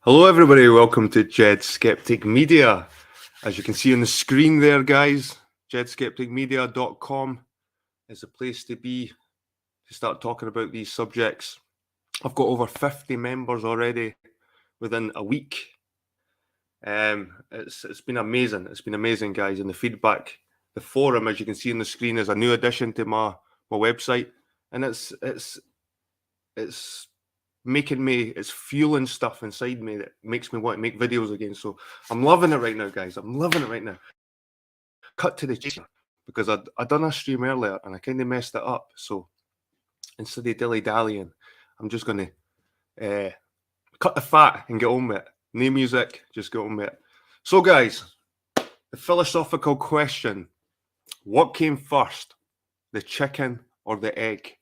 Hello, everybody. Welcome to Jed Skeptic Media. As you can see on the screen there, guys, jedskepticmedia.com is a place to be to start talking about these subjects. I've got over 50 members already within a week. It's been amazing. It's been amazing, guys. And the feedback, the forum, as you can see on the screen, is a new addition to my website, and it's making me, it's fueling stuff inside me that makes me want to make videos again. So I'm loving it right now, guys. I'm loving it right now. Cut to the chase, because I done a stream earlier and I kind of messed it up. So instead of dilly-dallying, I'm just going to cut the fat and get on with it. No music, just get on with it. So, guys, the philosophical question: what came first, the chicken or the egg?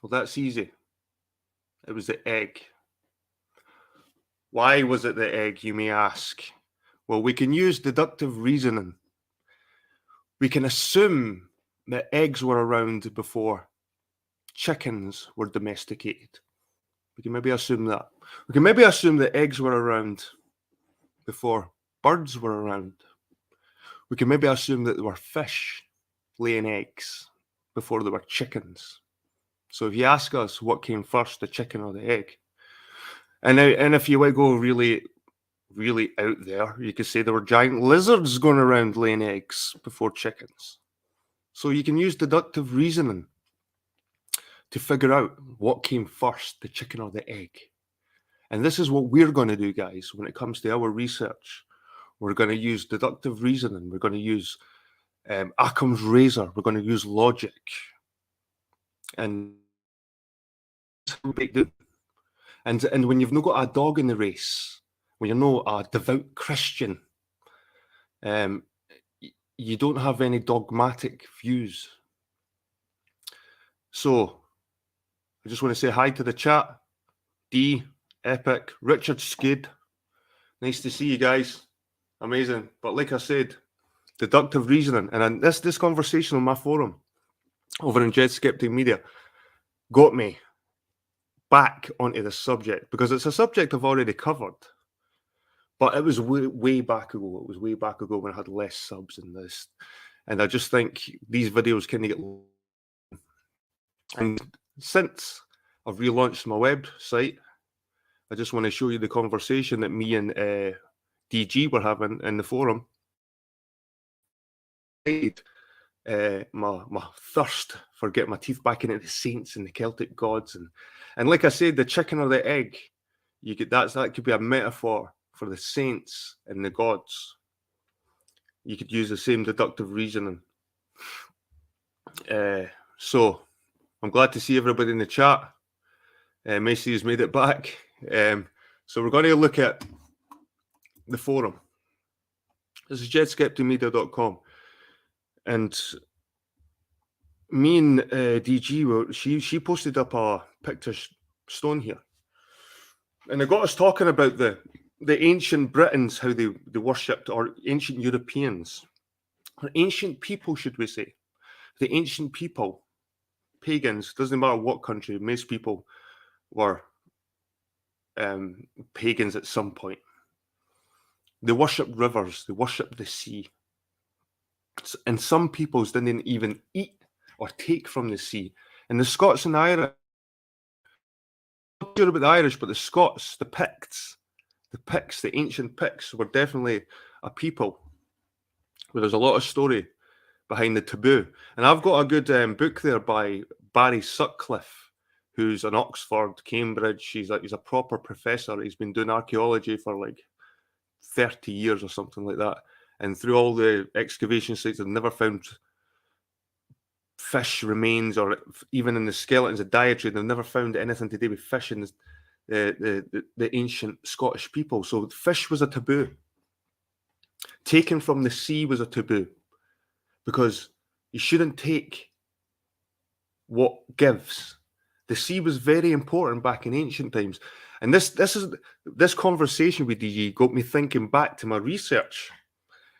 Well, that's easy. It was the egg. Why was it the egg, you may ask? Well, we can use deductive reasoning. We can assume that eggs were around before chickens were domesticated. We can maybe assume that. We can maybe assume that eggs were around before birds were around. We can maybe assume that there were fish laying eggs before there were chickens. So if you ask us what came first, the chicken or the egg, and if you would go really, really out there, you could say there were giant lizards going around laying eggs before chickens. So you can use deductive reasoning to figure out what came first, the chicken or the egg. And this is what we're going to do, guys, when it comes to our research. We're going to use deductive reasoning. We're going to use Occam's razor. We're going to use logic. And when you've not got a dog in the race, when you're not a devout Christian, you don't have any dogmatic views. So I just want to say hi to the chat. D, Epic, Richard Skid. Nice to see you guys. Amazing. But like I said, deductive reasoning. And this conversation on my forum over in Jed Skeptic Media got me back onto the subject, because it's a subject I've already covered. But it was way back ago. It was way back ago when I had less subs in this. And I just think these videos kind of get... And since I've relaunched my website, I just want to show you the conversation that me and DG were having in the forum. My thirst for getting my teeth back into the saints and the Celtic gods, and like I said, the chicken or the egg, that could be a metaphor for the saints and the gods. You could use the same deductive reasoning. So I'm glad to see everybody in the chat. Macy has made it back. So we're going to look at the forum. This is jedskepticmedia.com. And me and DG, she posted up a picture stone here. And it got us talking about the ancient Britons, how they worshipped, or ancient Europeans, or ancient people, should we say. The ancient people, pagans, doesn't matter what country, most people were pagans at some point. They worshipped rivers, they worshipped the sea. And some peoples didn't even eat or take from the sea. And the Scots and the Irish, I'm not sure about the Irish, but the Scots, the Picts, the ancient Picts were definitely a people where there's a lot of story behind the taboo. And I've got a good book there by Barry Sutcliffe, who's an Oxford, Cambridge. He's a proper professor. He's been doing archaeology for like 30 years or something like that. And through all the excavation sites, they've never found fish remains, or even in the skeletons of dietary, they've never found anything to do with fish in the ancient Scottish people. So fish was a taboo. Taken from the sea was a taboo, because you shouldn't take what gives. The sea was very important back in ancient times. And this conversation with DG got me thinking back to my research.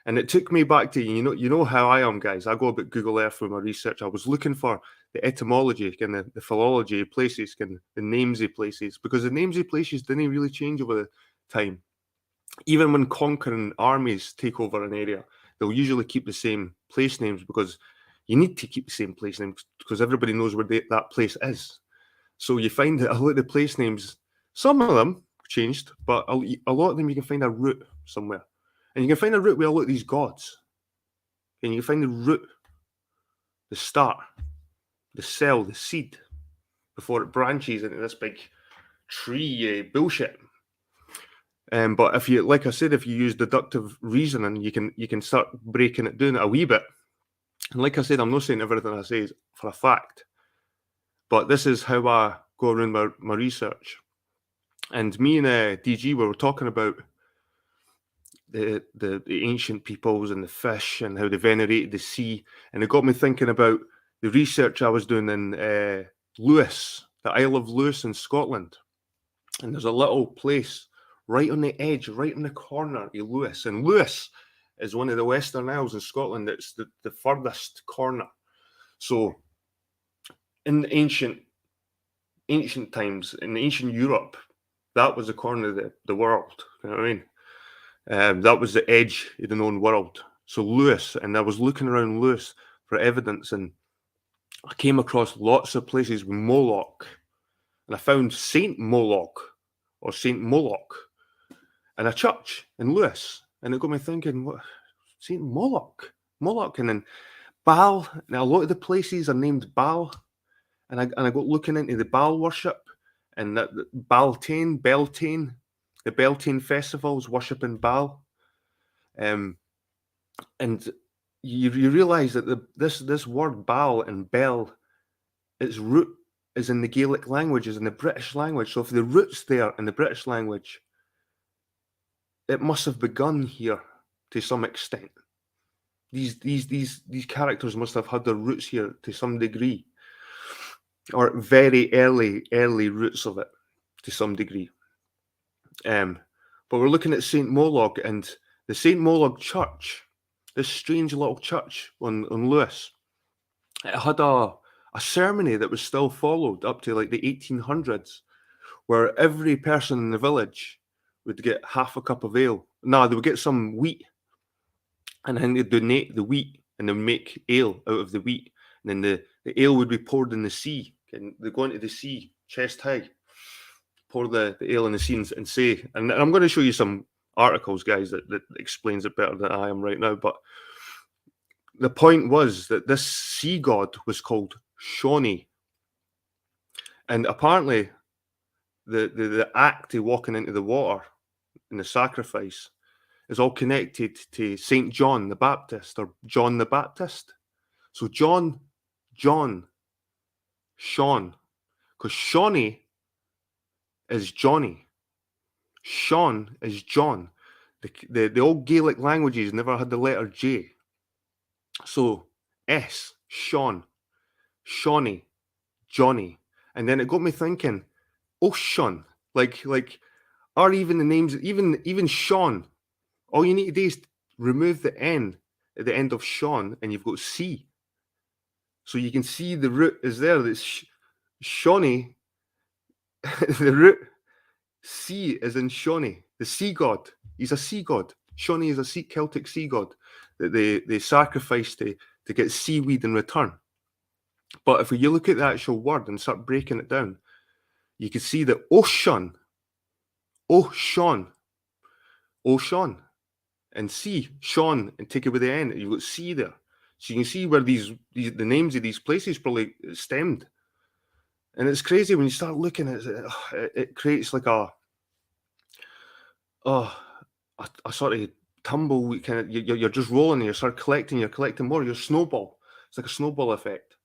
And it took me back to, you know how I am, guys. I go about Google Earth with my research. I was looking for the etymology, kind of the philology of places, kind of the names of places, because the names of places didn't really change over the time. Even when conquering armies take over an area, they'll usually keep the same place names because you need to keep the same place names because everybody knows where that place is. So you find that a lot of the place names, some of them changed, but a lot of them you can find a root somewhere. And you can find a root with a lot of these gods. And you can find the root, the start, the cell, the seed, before it branches into this big tree bullshit. But if you, like I said, if you use deductive reasoning, you can start breaking it down a wee bit. And like I said, I'm not saying everything I say is for a fact, but this is how I go around my research. And me and DG were talking about the ancient peoples and the fish and how they venerated the sea, and it got me thinking about the research I was doing in Lewis, the Isle of Lewis in Scotland. And there's a little place right on the edge, right in the corner of Lewis. And Lewis is one of the Western Isles in Scotland. It's the furthest corner. So in ancient times, in ancient Europe, that was the corner of the world. You know what I mean? That was the edge of the known world. So Lewis, and I was looking around Lewis for evidence, and I came across lots of places with Moloch. And I found Saint Moloch or Saint Moloch in a church in Lewis. And it got me thinking, what, Saint Moloch? Moloch, and then Baal. Now, a lot of the places are named Baal. And I got looking into the Baal worship, and that Beltane, the Beltane festivals worshipping Baal. And you realise that this word Baal and Bel, its root is in the Gaelic language, is in the British language. So if the root's there in the British language, it must have begun here to some extent. These characters must have had their roots here to some degree, or very early roots of it to some degree. But we're looking at Saint Moloch and the Saint Moloch Church, this strange little church on Lewis. It had a ceremony that was still followed up to like the 1800s, where every person in the village would get half a cup of ale. No, they would get some wheat, and then they'd donate the wheat, and they'd make ale out of the wheat. And then the ale would be poured in the sea, and they go into the sea, chest high, pour the ale in the sea and say, and I'm going to show you some articles, guys, that explains it better than I am right now, but the point was that this sea god was called Shaunny. And apparently the act of walking into the water and the sacrifice is all connected to Saint John the Baptist, or John the Baptist. So John, Sean, because Shaunny is Johnny, Sean is John. The old Gaelic languages never had the letter J. So S, Sean, Shaunny, Johnny. And then it got me thinking, Sean, like are even the names, even Sean, all you need to do is remove the N at the end of Sean, and you've got C. So you can see the root is there. That's Shawnee. The root C is in Shawnee, the sea god. He's a sea god. Shawnee is a Celtic sea god that they sacrifice to get seaweed in return. But if you look at the actual word and start breaking it down, you can see that Ocean, and C, Sean, and take away the N, you've got C there. So you can see where the names of these places probably stemmed. And it's crazy when you start looking at it, it creates like a sort of tumble, kind of, you're just rolling and you start collecting, you're collecting more, you're snowball. It's like a snowball effect.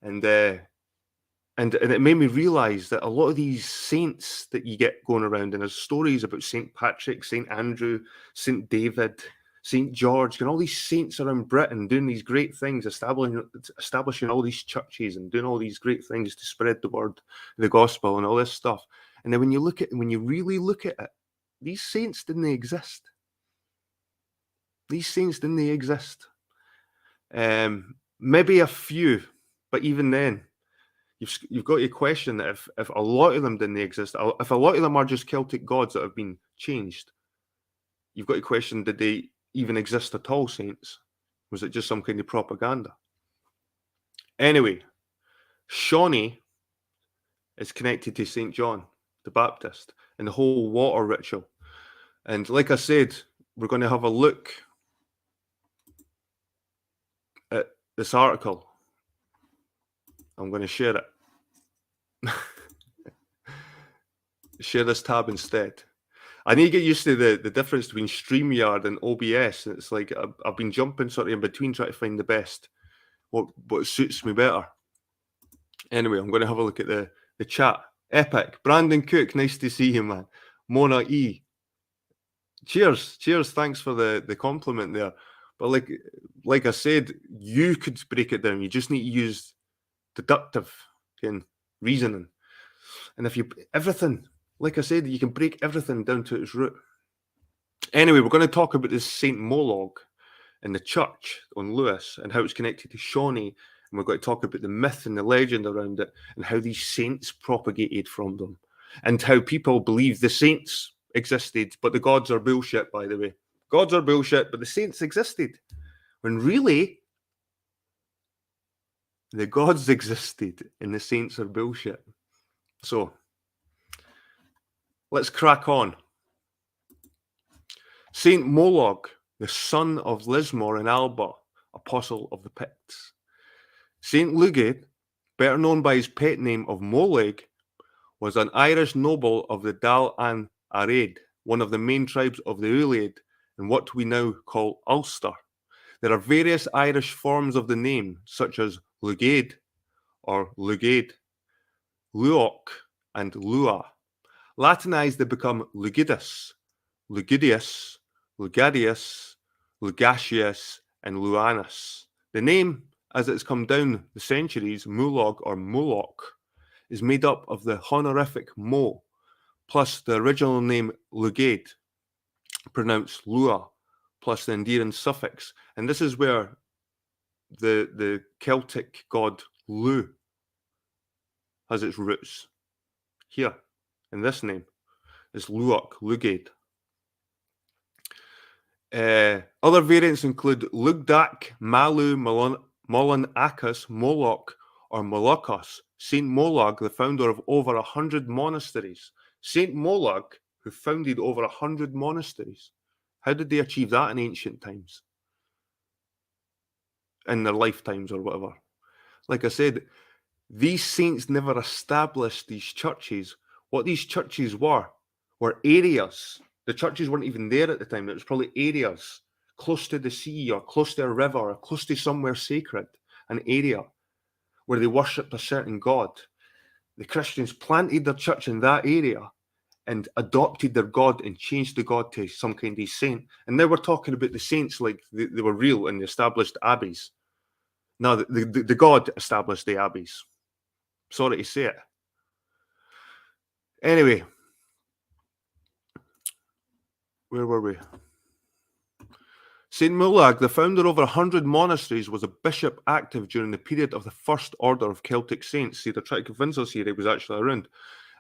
And it made me realize that a lot of these saints that you get going around, and there's stories about St. Patrick, St. Andrew, St. David, St. George, and all these saints around Britain doing these great things, establishing all these churches and doing all these great things to spread the word, the gospel, and all this stuff. And then when you really look at it, these saints didn't exist. Maybe a few But even then, you've got to question that if a lot of them didn't exist, if a lot of them are just Celtic gods that have been changed, you've got to question, did they even exist at all, saints? Was it just some kind of propaganda? Anyway, Shaunny is connected to St. John the Baptist and the whole water ritual. And like I said, we're going to have a look at this article. I'm going to share it. Share this tab instead. I need to get used to the difference between StreamYard and OBS. It's like I've been jumping sort of in between trying to find the best, what suits me better. Anyway, I'm going to have a look at the chat. Epic. Brandon Cook, nice to see you, man. Mona E. Cheers. Thanks for the compliment there. But like I said, you could break it down. You just need to use deductive reasoning. And if everything, like I said, you can break everything down to its root. Anyway, we're going to talk about this Saint Molog in the church on Lewis and how it's connected to Shawnee. And we're going to talk about the myth and the legend around it and how these saints propagated from them and how people believe the saints existed, but the gods are bullshit, by the way. Gods are bullshit, but the saints existed. When really, the gods existed and the saints are bullshit. So, let's crack on. Saint Molog, the son of Lismore and Alba, apostle of the Picts. Saint Lugaid, better known by his pet name of Moleg, was an Irish noble of the Dal an Araid, one of the main tribes of the Uliad in what we now call Ulster. There are various Irish forms of the name, such as Lugaid or Lugaid, Luoc, and Lua. Latinized, they become Lugidus, Lugidius, Lugadius, Lugasius, and Luanus. The name, as it's come down the centuries, Mulog or Moloch, is made up of the honorific Mo, plus the original name Lugaid, pronounced Lua, plus the endearing suffix. And this is where the Celtic god Lu has its roots. Here, in this name, is Luoc, Lugaid. Other variants include Lugdak, Malu, Molon-Akas, Moloch, or Molokos. Saint Molog, the founder of over 100 monasteries. Saint Molog, who founded over 100 monasteries. How did they achieve that in ancient times? In their lifetimes or whatever. Like I said, these saints never established these churches. What these churches were areas. The churches weren't even there at the time. It was probably areas close to the sea or close to a river or close to somewhere sacred, an area where they worshipped a certain god. The Christians planted their church in that area and adopted their god and changed the god to some kind of saint. And now we're talking about the saints like they were real and they established abbeys. No, the god established the abbeys. Sorry to say it. Anyway, where were we? Saint Mulag, the founder of over 100 monasteries, was a bishop active during the period of the First Order of Celtic Saints. See, they're trying to convince us here he was actually around.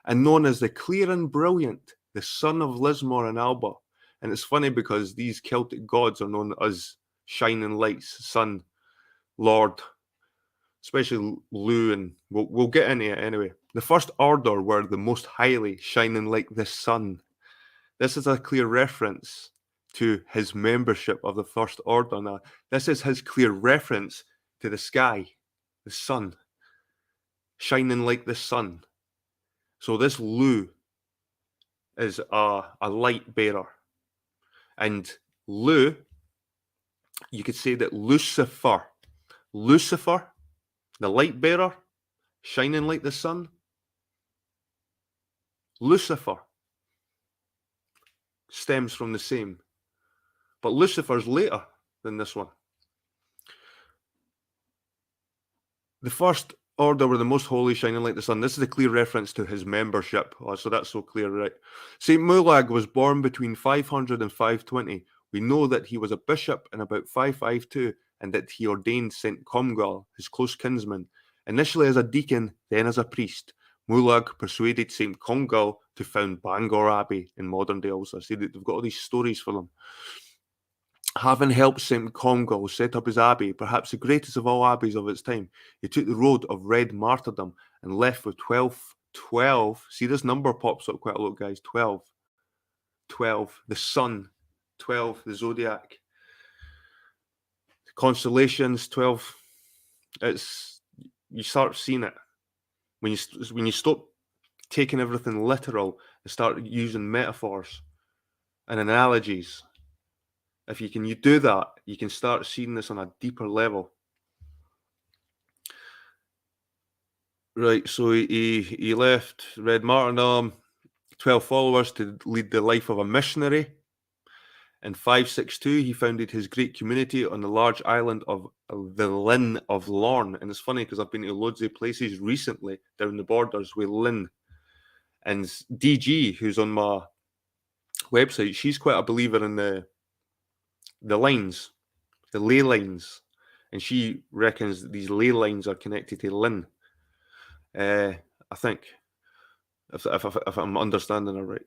And known as the Clear and Brilliant, the son of Lismore and Alba. And it's funny because these Celtic gods are known as shining lights, sun, Lord, especially Lu, and we'll get into it anyway. The First Order were the most highly shining like the sun. This is a clear reference to his membership of the First Order. Now, this is his clear reference to the sky, the sun, shining like the sun. So this Lu is a light bearer. And Lu, you could say that Lucifer, the light bearer, shining like the sun, Lucifer stems from the same. But Lucifer's later than this one. The First Order were the most holy, shining like the sun. This is a clear reference to his membership. Oh, so that's so clear, right? St. Mulag was born between 500 and 520. We know that he was a bishop in about 552 and that he ordained St. Comgall, his close kinsman, Initially as a deacon, then as a priest, Mulag persuaded St. Congal to found Bangor Abbey in modern day Ulster. See, they've got all these stories for them. Having helped St. Congal set up his abbey, perhaps the greatest of all abbeys of its time, he took the road of red martyrdom and left with 12. See, this number pops up quite a lot, guys. 12, the sun, 12, the zodiac, constellations, 12. It's, you start seeing it when you stop taking everything literal and start using metaphors and analogies. If you do that, you can start seeing this on a deeper level. Right, so he left red martyrdom, 12 followers to lead the life of a missionary. In 562, he founded his great community on the large island of the Linn of Lorn. And it's funny because I've been to loads of places recently down the borders with Linn. And DG, who's on my website, she's quite a believer in the lines, the ley lines. And she reckons that these ley lines are connected to Linn. I think, if I'm understanding it right.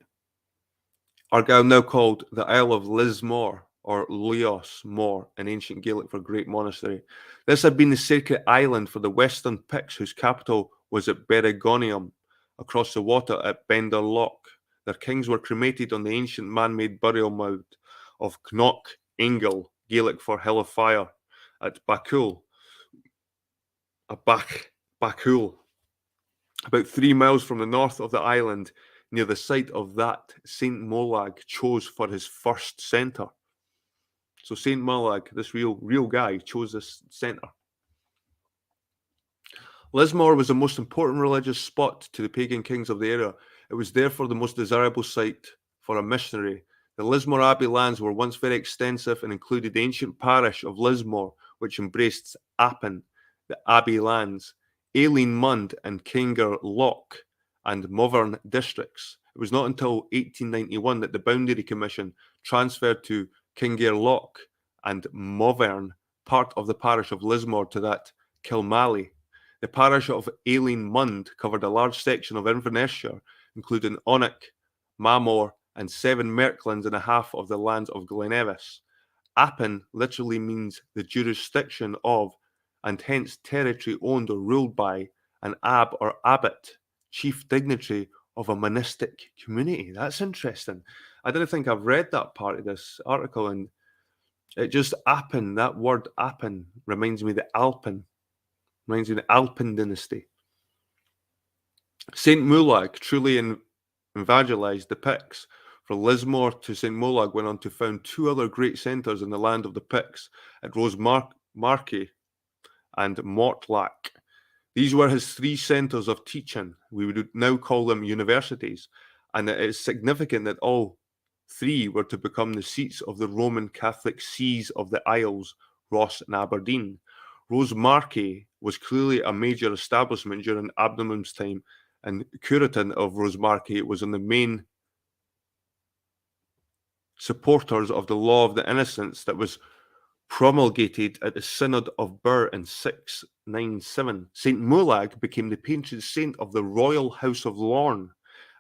Argyll, now called the Isle of Lismore, or Leos More in ancient Gaelic for Great Monastery. This had been the sacred island for the Western Picts, whose capital was at Berigonium, across the water at Bender Loch. Their kings were cremated on the ancient man-made burial mound of Knock Angel, Gaelic for Hill of Fire, at Bakul, Bakul, about 3 miles from the north of the island, near the site of that St. Molag chose for his first centre. So St. Molag, this real guy, chose this centre. Lismore was the most important religious spot to the pagan kings of the area. It was therefore the most desirable site for a missionary. The Lismore Abbey lands were once very extensive and included the ancient parish of Lismore, which embraced Appin, the Abbey lands, Aileen Mund and Kinger Loch, and Movern districts. It was not until 1891 that the Boundary Commission transferred to Kinger Loch and Movern part of the parish of Lismore to that Kilmally. The parish of Aileen Mund covered a large section of Inverness-shire, including Onnock, Mamore, and 7 merklands and a half of the lands of Glenevis. Appin literally means the jurisdiction of, and hence territory owned or ruled by, an abb or abbot, chief dignitary of a monastic community. That's interesting. I don't think I've read that part of this article, and it just Appin, that word Appin, reminds me of the Alpin. Reminds me of the Alpin dynasty. St. Molag truly evangelized the Picts. From Lismore to St. Molag went on to found 2 other great centres in the land of the Picts at Rosemarkie and Mortlach. These were his 3 centres of teaching. We would now call them universities. And it is significant that all 3 were to become the seats of the Roman Catholic sees of the Isles, Ross and Aberdeen. Rosemarkie was clearly a major establishment during Abnam's time, and Curitan of Rosemarkie was one of the main supporters of the law of the innocents that was promulgated at the Synod of Birr in 697. St. Molag became the patron saint of the royal house of Lorn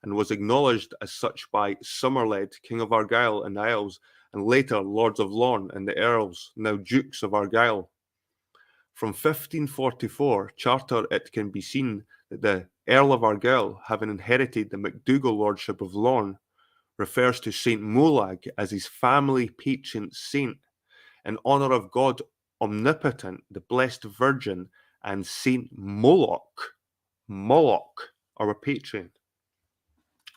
and was acknowledged as such by Somerled, King of Argyll and the Isles, and later Lords of Lorn and the Earls, now Dukes of Argyll. From 1544 charter, it can be seen that the Earl of Argyll, having inherited the MacDougall lordship of Lorn, refers to St. Molag as his family patron saint in honour of God Omnipotent, the Blessed Virgin, and St. Moloch, our patron.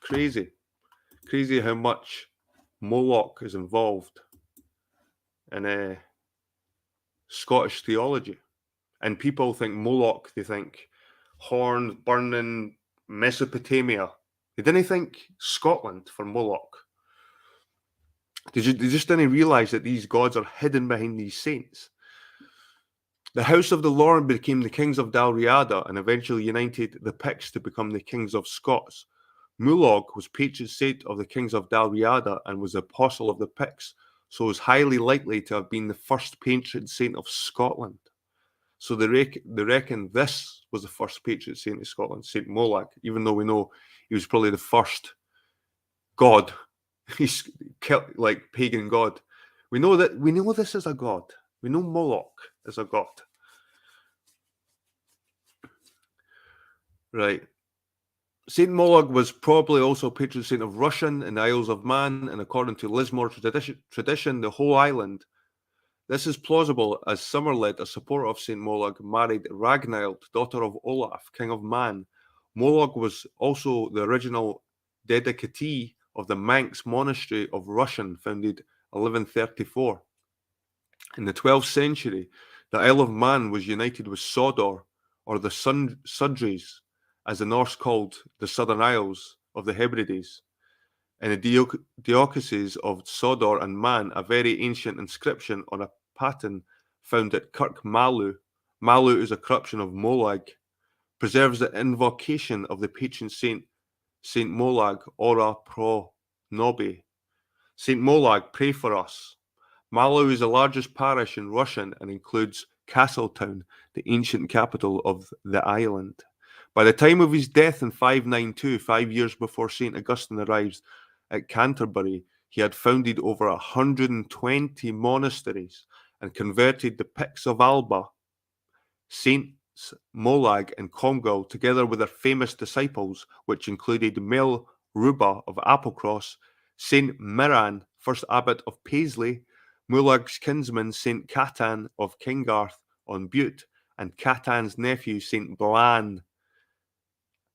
Crazy how much Moloch is involved in Scottish theology. And people think Moloch, they think horn, burning, Mesopotamia. They didn't think Scotland for Moloch. They just didn't realise that these gods are hidden behind these saints. The House of the Lorn became the kings of Dalriada and eventually united the Picts to become the kings of Scots. Moloch was patron saint of the kings of Dalriada and was the apostle of the Picts, so is highly likely to have been the first patron saint of Scotland. So they reckon this was the first patron saint of Scotland, Saint Molag, even though we know he was probably the first god. He's like pagan god. We know this is a god. We know Moloch is a god. Right. Saint Molag was probably also patron saint of Rushen and the Isles of Man, and according to Lismore tradition, the whole island. This is plausible as Somerled, a supporter of Saint Molag, married Ragnhild, daughter of Olaf, king of Man. Molag was also the original dedicatee of the Manx monastery of Rushen, founded 1134. In the 12th century, the Isle of Man was united with Sodor, or the Sudreys, as the Norse called the Southern Isles of the Hebrides. In the dioceses of Sodor and Man, a very ancient inscription on a paten found at Kirkmalu, Malu is a corruption of Molag, preserves the invocation of the patron saint, Saint Molag, ora pro nobis. Saint Molag, pray for us. Malu is the largest parish in Rushen and includes Castletown, the ancient capital of the island. By the time of his death in 592, 5 years before St. Augustine arrives at Canterbury, he had founded over 120 monasteries and converted the Picts of Alba, Saints Molag and Comgall, together with their famous disciples, which included Mel Ruba of Applecross, Saint Miran, first abbot of Paisley, Mulag's kinsman Saint Catan of Kingarth on Bute, and Catan's nephew Saint Blan,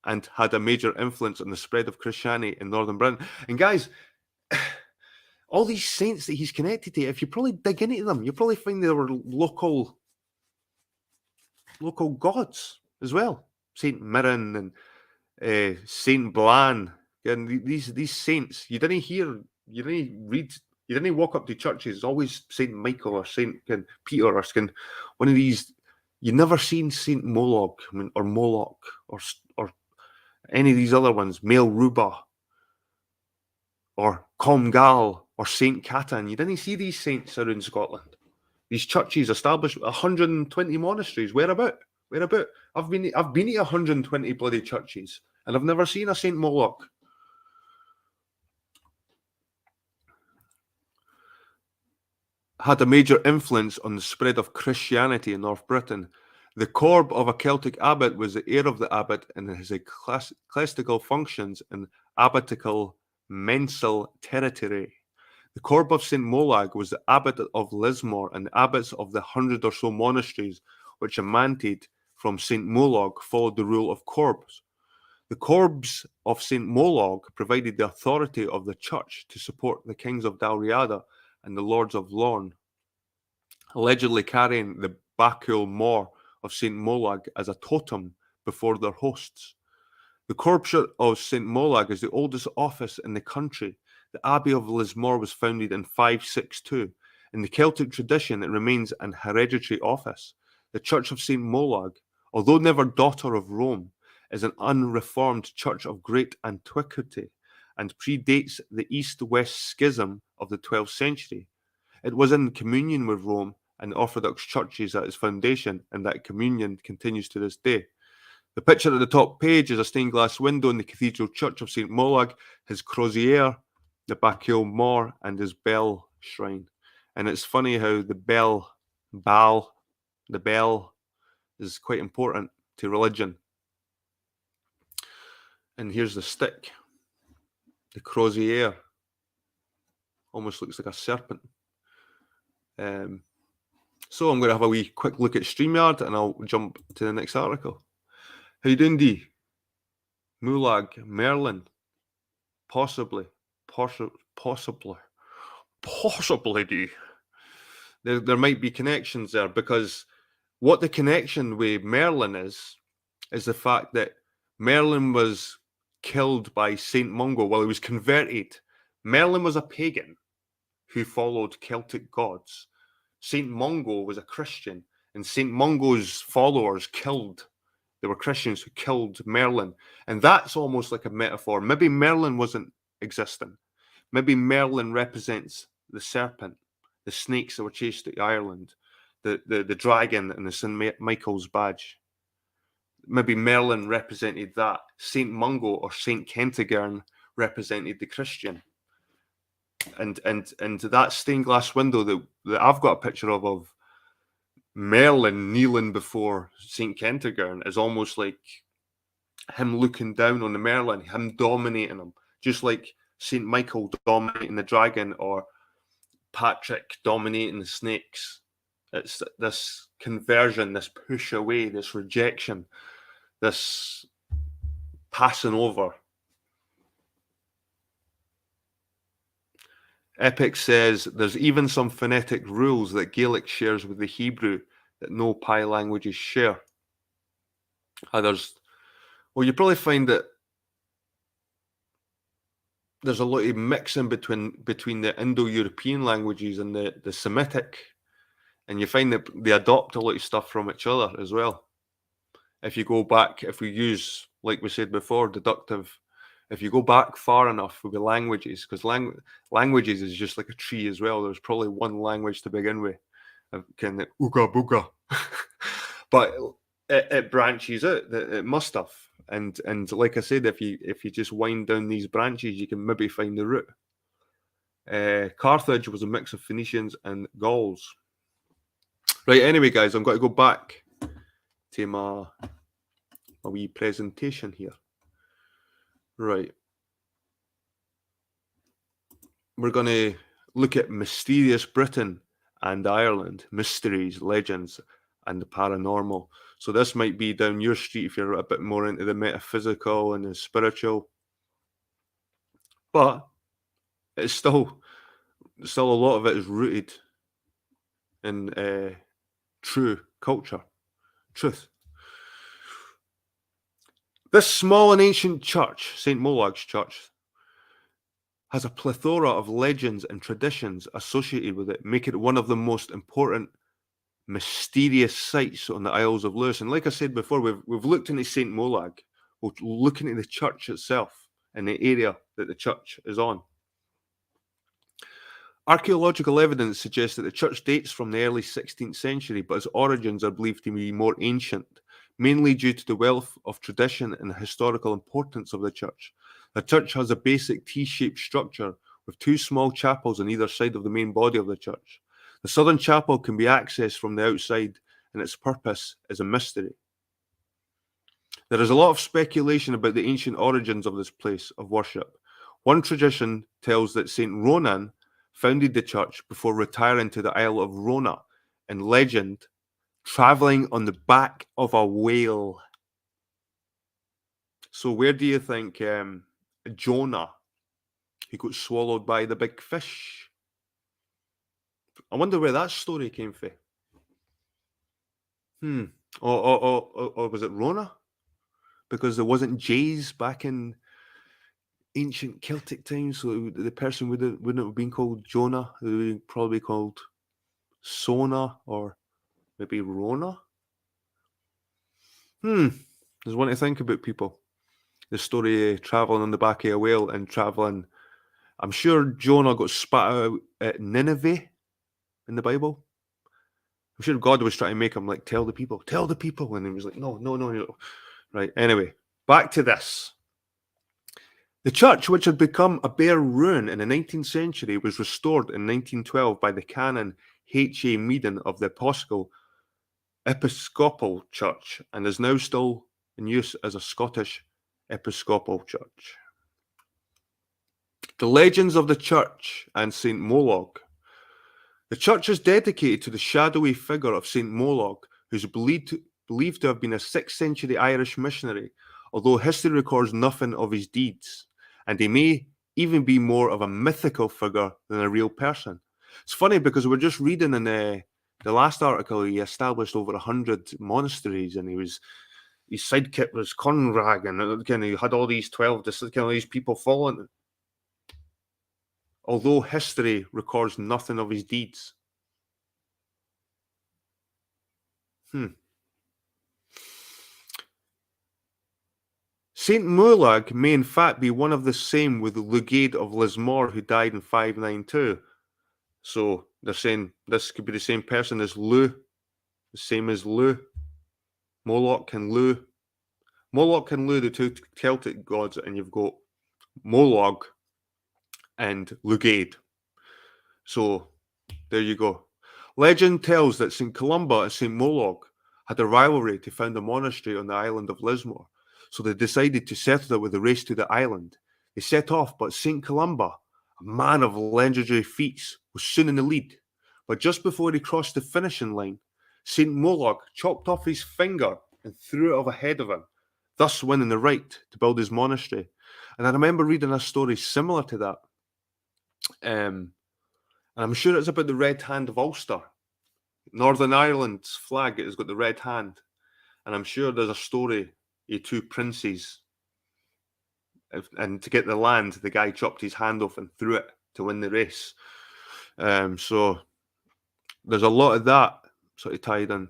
and had a major influence on the spread of Christianity in northern Britain. And guys, all these saints that he's connected to, if you probably dig into them, you'll probably find they were local gods as well. Saint Mirren and Saint Blan, and these saints, you didn't read, you didn't walk up to churches. It's always Saint Michael or Saint Peter or one of these. You never seen Saint Molag or Moloch or any of these other ones, Mael Ruba or Comgall or Saint Catan. You didn't see these saints around Scotland. These churches established 120 monasteries. Whereabout? I've been to 120 bloody churches, and I've never seen a Saint Moloch. Had a major influence on the spread of Christianity in North Britain. The corb of a Celtic abbot was the heir of the abbot and his ecclesiastical functions in abbatical mensal territory. The corb of St. Molag was the abbot of Lismore and the abbots of the 100 or so monasteries which emanated from St. Molag followed the rule of corbs. The corbs of St. Molag provided the authority of the church to support the kings of Dalriada and the lords of Lorne, allegedly carrying the Bacul Mor of St. Molag as a totem before their hosts. The corpse of St. Molag is the oldest office in the country. The Abbey of Lismore was founded in 562. In the Celtic tradition, it remains an hereditary office. The Church of St. Molag, although never daughter of Rome, is an unreformed church of great antiquity and predates the East-West schism of the 12th century. It was in communion with Rome and the Orthodox churches at its foundation, and that communion continues to this day. The picture at the top page is a stained glass window in the Cathedral Church of St. Molag, his crozier, the Bacul Mor, and his bell shrine. And it's funny how the bell is quite important to religion. And here's the stick. The crozier almost looks like a serpent. So I'm going to have a wee quick look at StreamYard and I'll jump to the next article. How you doing, D? Mulag, Merlin, possibly, D. There might be connections there, because what the connection with Merlin is the fact that Merlin was killed by Saint Mungo while he was converted. Merlin was a pagan who followed Celtic gods. Saint Mungo was a Christian, and Saint Mungo's followers there were Christians who killed Merlin. And that's almost like a metaphor. Maybe Merlin wasn't existing. Maybe Merlin represents the serpent, the snakes that were chased to Ireland, the dragon and the St. Michael's badge. Maybe Merlin represented that. Saint Mungo or Saint Kentigern represented the Christian. And that stained glass window that I've got a picture of Merlin kneeling before Saint Kentigern is almost like him looking down on the Merlin, him dominating him, just like Saint Michael dominating the dragon or Patrick dominating the snakes. It's this conversion, this push away, this rejection, this passing over. Epic says there's even some phonetic rules that Gaelic shares with the Hebrew that no Pi languages share. You probably find that there's a lot of mixing between the Indo-European languages and the Semitic, and you find that they adopt a lot of stuff from each other as well. If you go back, if we use, like we said before, deductive, if you go back far enough with the languages, because languages is just like a tree as well. There's probably one language to begin with, kind of ooga booga, but it branches out. It must have, and like I said, if you just wind down these branches, you can maybe find the root. Carthage was a mix of Phoenicians and Gauls. Right. Anyway, guys, I'm going to go back to my wee presentation here. Right. We're going to look at mysterious Britain and Ireland, mysteries, legends, and the paranormal. So this might be down your street if you're a bit more into the metaphysical and the spiritual. But it's still a lot of it is rooted in true culture, truth. This small and ancient church, St. Molag's Church, has a plethora of legends and traditions associated with it, making it one of the most important mysterious sites on the Isles of Lewis. And like I said before, we've looked into St. Molag. We're looking at the church itself and the area that the church is on. Archaeological evidence suggests that the church dates from the early 16th century, but its origins are believed to be more ancient, mainly due to the wealth of tradition and the historical importance of the church. The church has a basic T-shaped structure with two small chapels on either side of the main body of the church. The southern chapel can be accessed from the outside, and its purpose is a mystery. There is a lot of speculation about the ancient origins of this place of worship. One tradition tells that St. Ronan founded the church before retiring to the Isle of Rona, and legend, traveling on the back of a whale. So where do you think Jonah, he got swallowed by the big fish? I wonder where that story came from. Or was it Rona? Because there wasn't J's back in ancient Celtic times, so the person wouldn't have been called Jonah. It would have probably called Sona or maybe Rona. There's one to think about, people. The story of travelling on the back of a whale and travelling. I'm sure Jonah got spat out at Nineveh in the Bible. I'm sure God was trying to make him like tell the people, and he was like, no. Right. Anyway, back to this. The church, which had become a bare ruin in the 19th century, was restored in 1912 by the Canon H.A. Meaden of the Episcopal Church and is now still in use as a Scottish Episcopal Church. The legends of the church and St. Molag. The church is dedicated to the shadowy figure of St. Molag, who is believed to have been a 6th century Irish missionary, although history records nothing of his deeds, and he may even be more of a mythical figure than a real person. It's funny because we're just reading in the last article, he established over 100 monasteries, and his sidekick was Conrad, and he had all these 12 these people following. Although history records nothing of his deeds. St. Molag may in fact be one of the same with the Legate of Lismore, who died in 592. So they're saying this could be the same person as Lou the same as Lu, Moloch and Lu. Moloch and Lu, the two Celtic gods, and you've got Molog and Lugaid. So there you go. Legend tells that St. Columba and St. Molog had a rivalry to found a monastery on the island of Lismore, so they decided to settle there with a race to the island. They set off, but St. Columba, a man of legendary feats, was soon in the lead. But just before he crossed the finishing line, St. Molog chopped off his finger and threw it ahead of him, thus winning the right to build his monastery. And I remember reading a story similar to that. And I'm sure it's about the Red Hand of Ulster. Northern Ireland's flag has got the red hand. And I'm sure there's a story of two princes. And to get the land, the guy chopped his hand off and threw it to win the race. So there's a lot of that sort of tied in.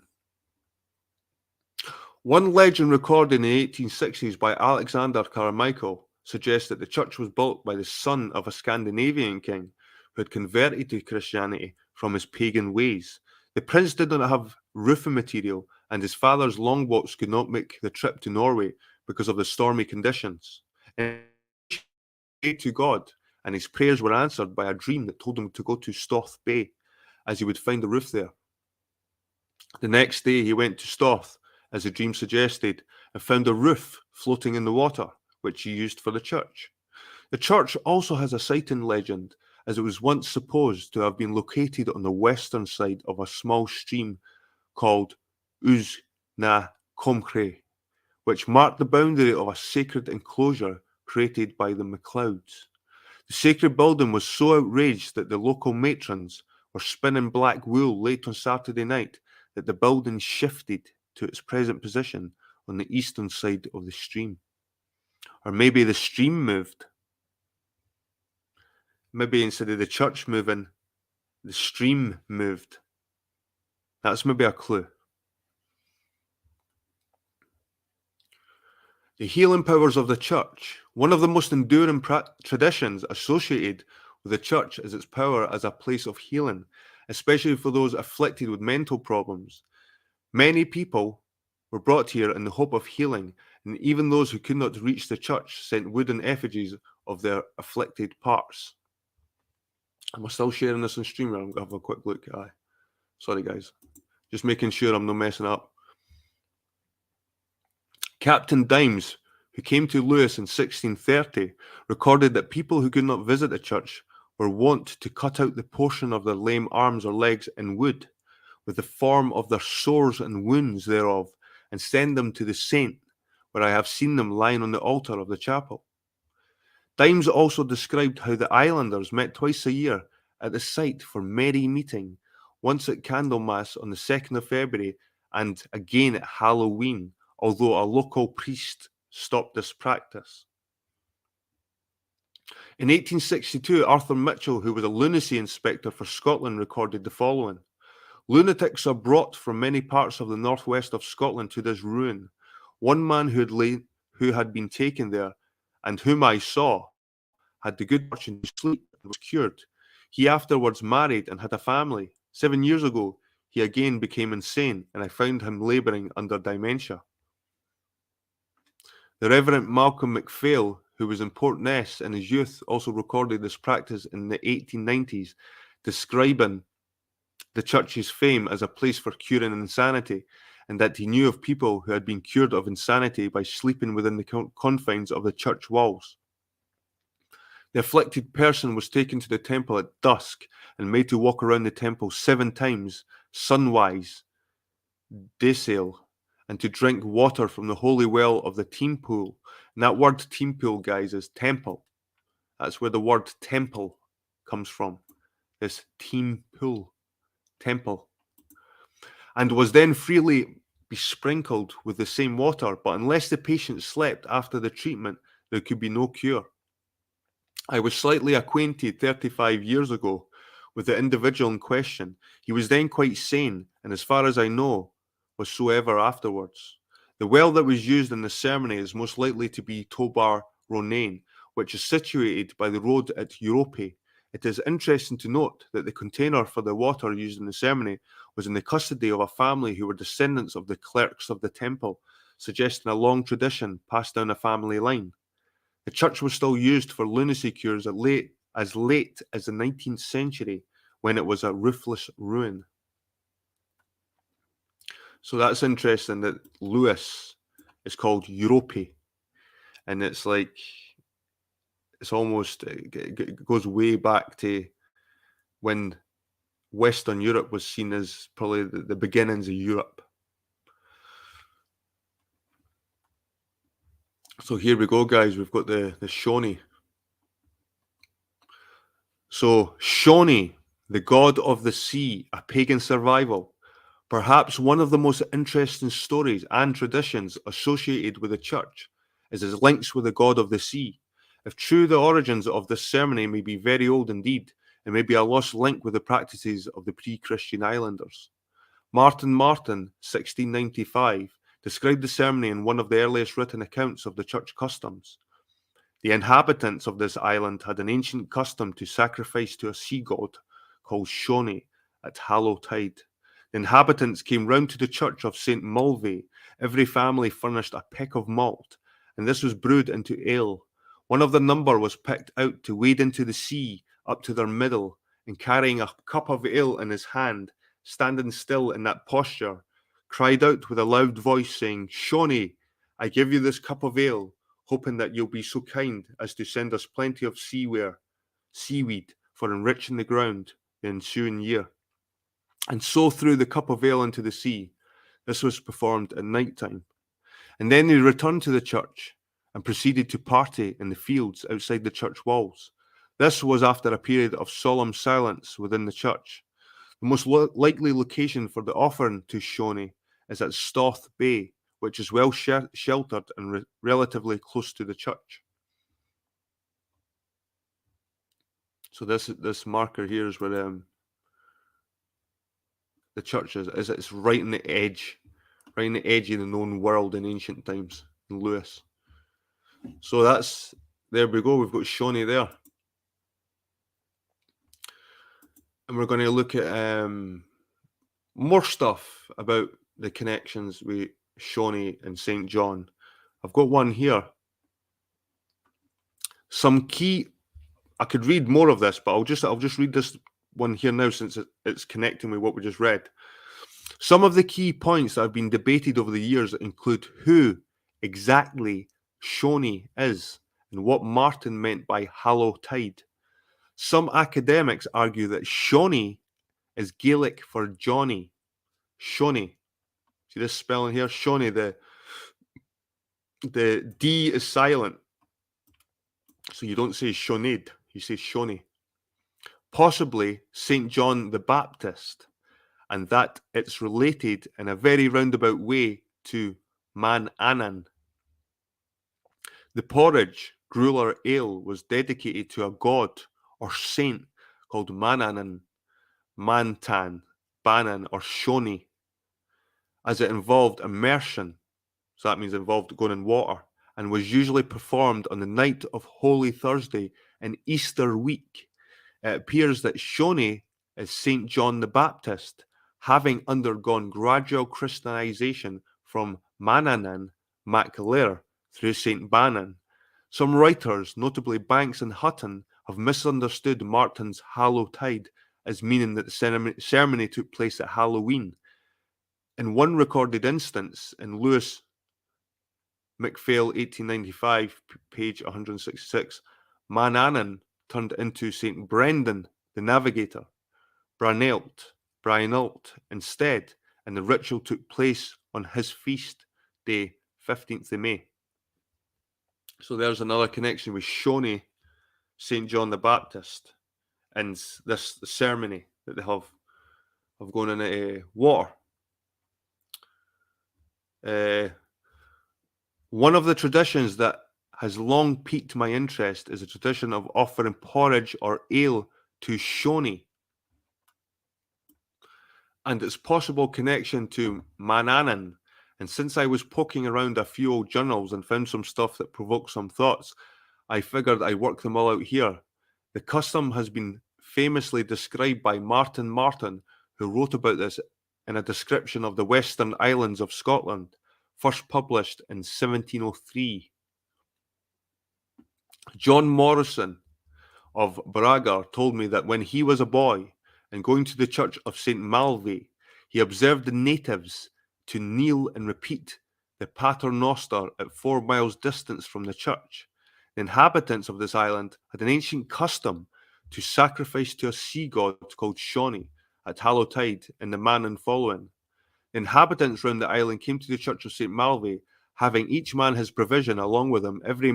One legend recorded in the 1860s by Alexander Carmichael suggests that the church was built by the son of a Scandinavian king who had converted to Christianity from his pagan ways. The prince did not have roofing material, and his father's longboats could not make the trip to Norway because of the stormy conditions. And he prayed to God, and his prayers were answered by a dream that told him to go to Stoth Bay, as he would find a roof there. The next day he went to Stoth, as the dream suggested, and found a roof floating in the water, which he used for the church. The church also has a sighting legend, as it was once supposed to have been located on the western side of a small stream called Uz na Comcre, which marked the boundary of a sacred enclosure created by the MacLeods. The sacred building was so outraged that the local matrons were spinning black wool late on Saturday night that the building shifted to its present position on the eastern side of the stream. Or maybe the stream moved. Maybe instead of the church moving, the stream moved. That's maybe a clue. The healing powers of the church. One of the most enduring traditions associated with the church is its power as a place of healing, especially for those afflicted with mental problems. Many people were brought here in the hope of healing, and even those who could not reach the church sent wooden effigies of their afflicted parts. Am I still sharing this on stream? I'm going to have a quick look. Aye. Sorry, guys. Just making sure I'm not messing up. Captain Dimes, who came to Lewis in 1630, recorded that people who could not visit the church were wont to cut out the portion of their lame arms or legs in wood, with the form of their sores and wounds thereof, and send them to the saint, where I have seen them lying on the altar of the chapel. Dimes also described how the islanders met twice a year at the site for merry meeting, once at Candlemas on the 2nd of February and again at Halloween, although a local priest stopped this practice. In 1862, Arthur Mitchell, who was a lunacy inspector for Scotland, recorded the following. Lunatics are brought from many parts of the northwest of Scotland to this ruin. One man who had been taken there, and whom I saw, had the good fortune to sleep and was cured. He afterwards married and had a family. 7 years ago, he again became insane, and I found him labouring under dementia. The Reverend Malcolm MacPhail, who was in Portness in his youth, also recorded this practice in the 1890s, describing the church's fame as a place for curing insanity, and that he knew of people who had been cured of insanity by sleeping within the confines of the church walls. The afflicted person was taken to the temple at dusk and made to walk around the temple 7 times, sunwise, decile, and to drink water from the holy well of the team pool. And that word team pool, guys, is temple. That's where the word temple comes from. This team pool, temple. And was then freely besprinkled with the same water, but unless the patient slept after the treatment, there could be no cure. I was slightly acquainted 35 years ago with the individual in question. He was then quite sane, and as far as I know, was so ever afterwards. The well that was used in the ceremony is most likely to be Tobar Ronaine, which is situated by the road at Europe It is interesting to note that the container for the water used in the ceremony was in the custody of a family who were descendants of the clerks of the temple, suggesting a long tradition passed down a family line. The church was still used for lunacy cures as late as the 19th century, when it was a roofless ruin. So that's interesting that Lewis is called Europe, and it's like it goes way back to when Western Europe was seen as probably the beginnings of Europe. So here we go, guys. We've got the Shoney. So Shaunny, the god of the sea, a pagan survival. Perhaps one of the most interesting stories and traditions associated with the church is his links with the god of the sea. If true, the origins of this ceremony may be very old indeed, and may be a lost link with the practices of the pre-Christian islanders. Martin, 1695, described the ceremony in one of the earliest written accounts of the church customs. The inhabitants of this island had an ancient custom to sacrifice to a sea god called Shoney at Hallowtide. The inhabitants came round to the church of St. Mulvey. Every family furnished a peck of malt, and this was brewed into ale. One of the number was picked out to wade into the sea up to their middle, and carrying a cup of ale in his hand, standing still in that posture, cried out with a loud voice, saying, "Shaunny, I give you this cup of ale, hoping that you'll be so kind as to send us plenty of seaweed for enriching the ground the ensuing year." And so threw the cup of ale into the sea. This was performed at night time. And then they returned to the church and proceeded to party in the fields outside the church walls. This was after a period of solemn silence within the church. The most likely location for the offering to Shoney is at Stoth Bay, which is well sheltered and relatively close to the church. So this marker here is where the church is. It's right in the edge of the known world in ancient times in Lewis. So there we go. We've got Shaunny there, and we're going to look at more stuff about the connections with Shaunny and St. John. I've got one here. Some key. I could read more of this, but I'll just read this one here now, since it's connecting with what we just read. Some of the key points that have been debated over the years include who exactly Shaunny is and what Martin meant by Hallowtide. Some academics argue that Shaunny is Gaelic for Johnny. Shoney. See this spelling here? Shaunny. The D is silent. So you don't say Shaunid, you say Shaunny. Possibly St. John the Baptist, and that it's related in a very roundabout way to Man Annan. The porridge, gruel or ale, was dedicated to a god or saint called Manannan, Mantan, Banan, or Shoney, as it involved immersion, so that means it involved going in water, and was usually performed on the night of Holy Thursday in Easter week. It appears that Shoney is St. John the Baptist, having undergone gradual Christianization from Manannan, Maclair, through St. Banan. Some writers, notably Banks and Hutton, have misunderstood Martin's Hallowtide as meaning that the ceremony took place at Halloween. In one recorded instance, in Lewis MacPhail 1895, page 166, Manannan turned into St. Brendan, the navigator, Brianult instead, and the ritual took place on his feast day, 15th of May. So there's another connection with Shoney, St. John the Baptist, and this ceremony that they have of going into water. One of the traditions that has long piqued my interest is a tradition of offering porridge or ale to Shoney, and its possible connection to Manannan. And since I was poking around a few old journals and found some stuff that provoked some thoughts, I figured I'd work them all out here. The custom has been famously described by Martin Martin, who wrote about this in a description of the Western Islands of Scotland, first published in 1703. John Morrison of Braga told me that when he was a boy and going to the church of St. Malve, he observed the natives to kneel and repeat the Pater Noster at 4 miles distance from the church. The inhabitants of this island had an ancient custom to sacrifice to a sea god called Shoney at Hallowtide in the Mannan following. The inhabitants round the island came to the church of St. Malve, having each man his provision along with him. Every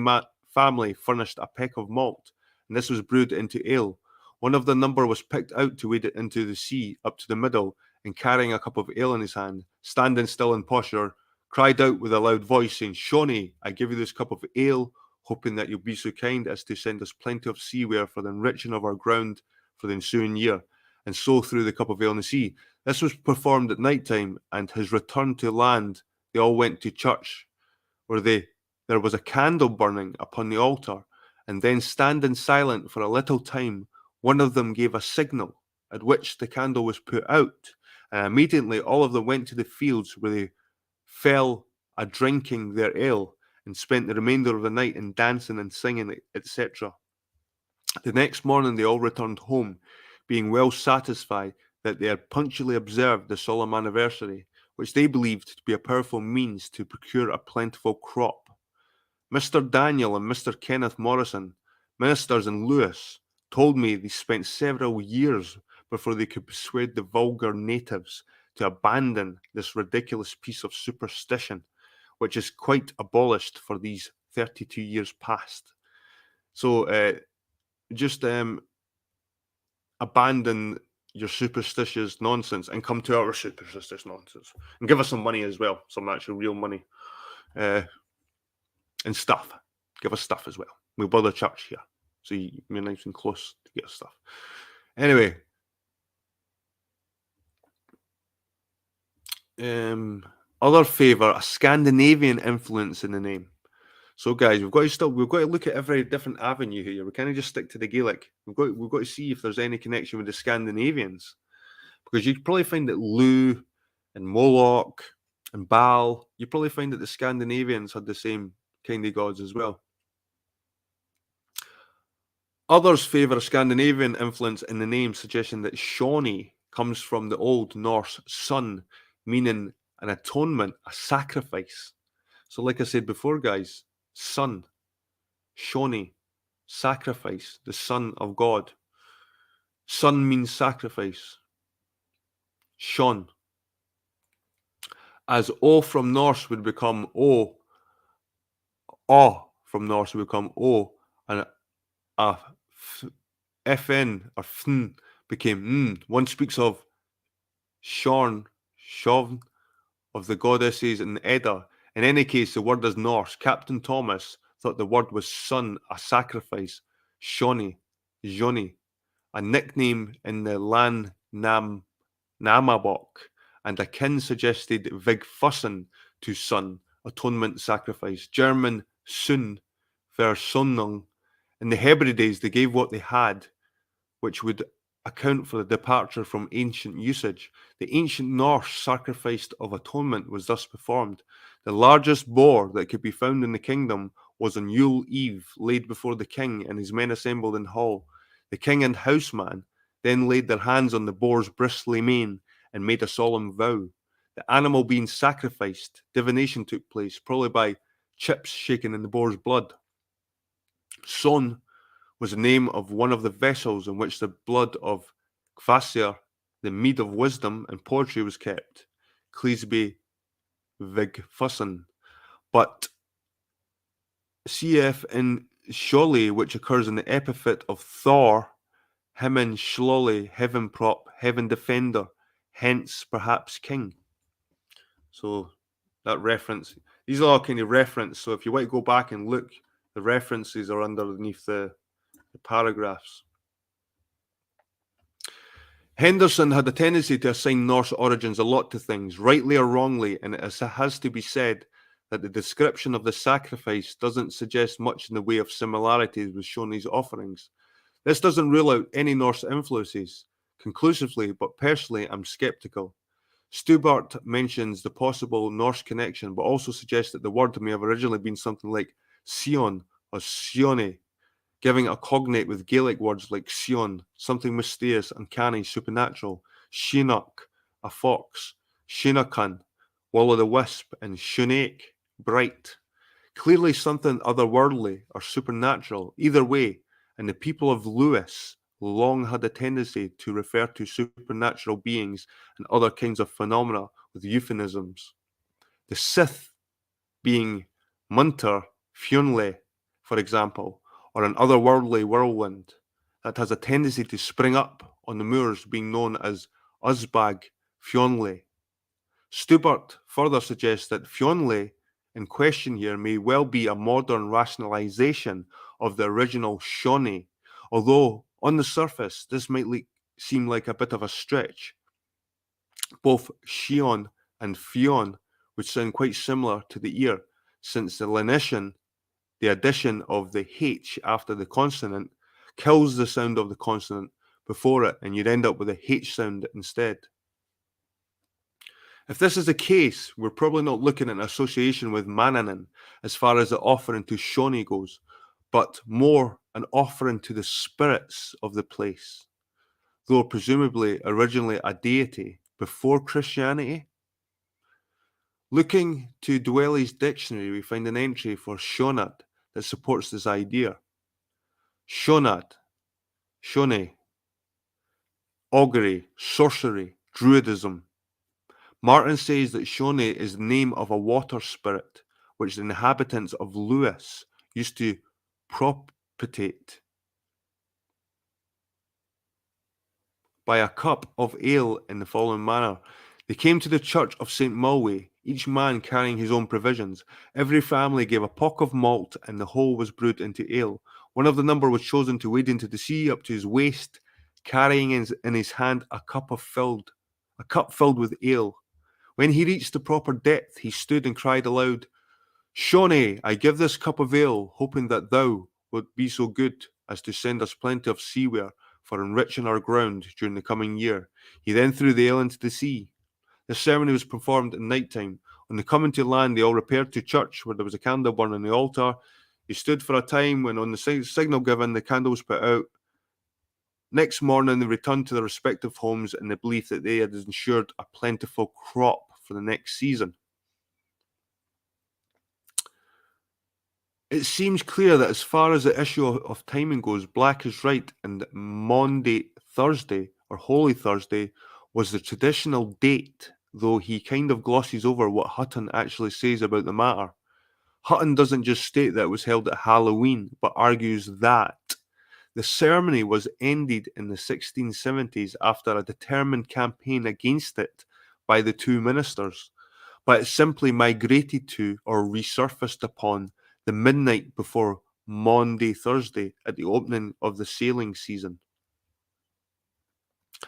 family furnished a peck of malt, and this was brewed into ale. One of the number was picked out to wade it into the sea up to the middle, and carrying a cup of ale in his hand, standing still in posture, cried out with a loud voice, saying, Shaunny, I give you this cup of ale, hoping that you'll be so kind as to send us plenty of seaware for the enriching of our ground for the ensuing year, and so threw the cup of ale in the sea. This was performed at night time, and his return to land, they all went to church, where there was a candle burning upon the altar, and then standing silent for a little time, one of them gave a signal, at which the candle was put out, and immediately all of them went to the fields, where they fell a drinking their ale, and spent the remainder of the night in dancing and singing, etc. The next morning they all returned home, being well satisfied that they had punctually observed the solemn anniversary, which they believed to be a powerful means to procure a plentiful crop. Mr. Daniel and Mr. Kenneth Morrison, ministers in Lewis, told me they spent several years before they could persuade the vulgar natives to abandon this ridiculous piece of superstition, which is quite abolished for these 32 years past. So just abandon your superstitious nonsense and come to our superstitious nonsense, and give us some money as well, some actual real money, and stuff. Give us stuff as well. We'll build a church here, so you're nice and close to get stuff. Anyway, other favour a Scandinavian influence in the name. So, guys, we've got to look at every different avenue here. We can't just stick to the Gaelic. We've got to see if there's any connection with the Scandinavians, because you'd probably find that Lugh and Moloch and Baal, you probably find that the Scandinavians had the same kind of gods as well. Others favour a Scandinavian influence in the name, suggesting that Shawnee comes from the Old Norse sun, meaning an atonement, a sacrifice. So, like I said before, guys, sun, Shoney, sacrifice, the Son of God. Sun means sacrifice. Shon. As O from Norse would become O, O from Norse would become O, and a FN or fn became n. One speaks of Shorn, Shovn, of the goddesses in Edda. In any case, the word is Norse. Captain Thomas thought the word was sun, a sacrifice. Shoney, Johnny, a nickname in the Lan Namabok, and a kin suggested Vigfussen to sun, atonement, sacrifice. German Sun, Versonnung. In the Hebrides, they gave what they had, which would account for the departure from ancient usage. The ancient Norse sacrifice of atonement was thus performed. The largest boar that could be found in the kingdom was on Yule Eve laid before the king and his men assembled in hall. The king and houseman then laid their hands on the boar's bristly mane and made a solemn vow. The animal being sacrificed, divination took place, probably by chips shaken in the boar's blood. Son was the name of one of the vessels in which the blood of Kvasir, the mead of wisdom and poetry, was kept. Cleesby Vigfussen. But cf. in Sholly, which occurs in the epithet of Thor, Himmen Shlolly, heaven prop, heaven defender, hence perhaps king. So that reference, these are all kind of reference. So if you want to go back and look, the references are underneath the paragraphs. Henderson had a tendency to assign Norse origins a lot to things, rightly or wrongly, and it has to be said that the description of the sacrifice doesn't suggest much in the way of similarities with Shoney's offerings. This doesn't rule out any Norse influences conclusively, but personally I'm skeptical. Stubart mentions the possible Norse connection, but also suggests that the word may have originally been something like Sion or Shoney, giving a cognate with Gaelic words like Sion, something mysterious, uncanny, supernatural, Shinach, a fox, Shinakan, will-o'-the-wisp, and Shunake, bright. Clearly something otherworldly or supernatural, either way, and the people of Lewis long had a tendency to refer to supernatural beings and other kinds of phenomena with euphemisms. The Sith being Munter, Fionle, for example, or an otherworldly whirlwind that has a tendency to spring up on the moors being known as Uzbag Fionle. Stubart further suggests that Fionle in question here may well be a modern rationalization of the original Shawnee, although on the surface this might seem like a bit of a stretch. Both Shion and Fion would sound quite similar to the ear, since the lenition, the addition of the H after the consonant, kills the sound of the consonant before it, and you'd end up with a H sound instead. If this is the case, we're probably not looking at an association with Mannanan as far as the offering to Shoney goes, but more an offering to the spirits of the place, though presumably originally a deity before Christianity. Looking to Dwelly's dictionary, we find an entry for Shonad that supports this idea. Shonad, Shoney, augury, sorcery, druidism. Martin says that Shoney is the name of a water spirit, which the inhabitants of Lewis used to propitiate by a cup of ale in the following manner. They came to the church of St. Mulway, each man carrying his own provisions. Every family gave a pock of malt, and the whole was brewed into ale. One of the number was chosen to wade into the sea up to his waist, carrying in his hand a cup filled with ale. When he reached the proper depth, he stood and cried aloud, Shawnee, I give this cup of ale, hoping that thou wilt be so good as to send us plenty of seaware for enriching our ground during the coming year. He then threw the ale into the sea. The ceremony was performed at night time. On the coming to land, they all repaired to church, where there was a candle burning on the altar. He stood for a time, when on the signal given, the candle was put out. Next morning, they returned to their respective homes in the belief that they had ensured a plentiful crop for the next season. It seems clear that as far as the issue of timing goes, Black is right, and Maundy Thursday, or Holy Thursday, was the traditional date, though he kind of glosses over what Hutton actually says about the matter. Hutton doesn't just state that it was held at Halloween, but argues that the ceremony was ended in the 1670s after a determined campaign against it by the two ministers, but it simply migrated to or resurfaced upon the midnight before Maundy Thursday at the opening of the sailing season.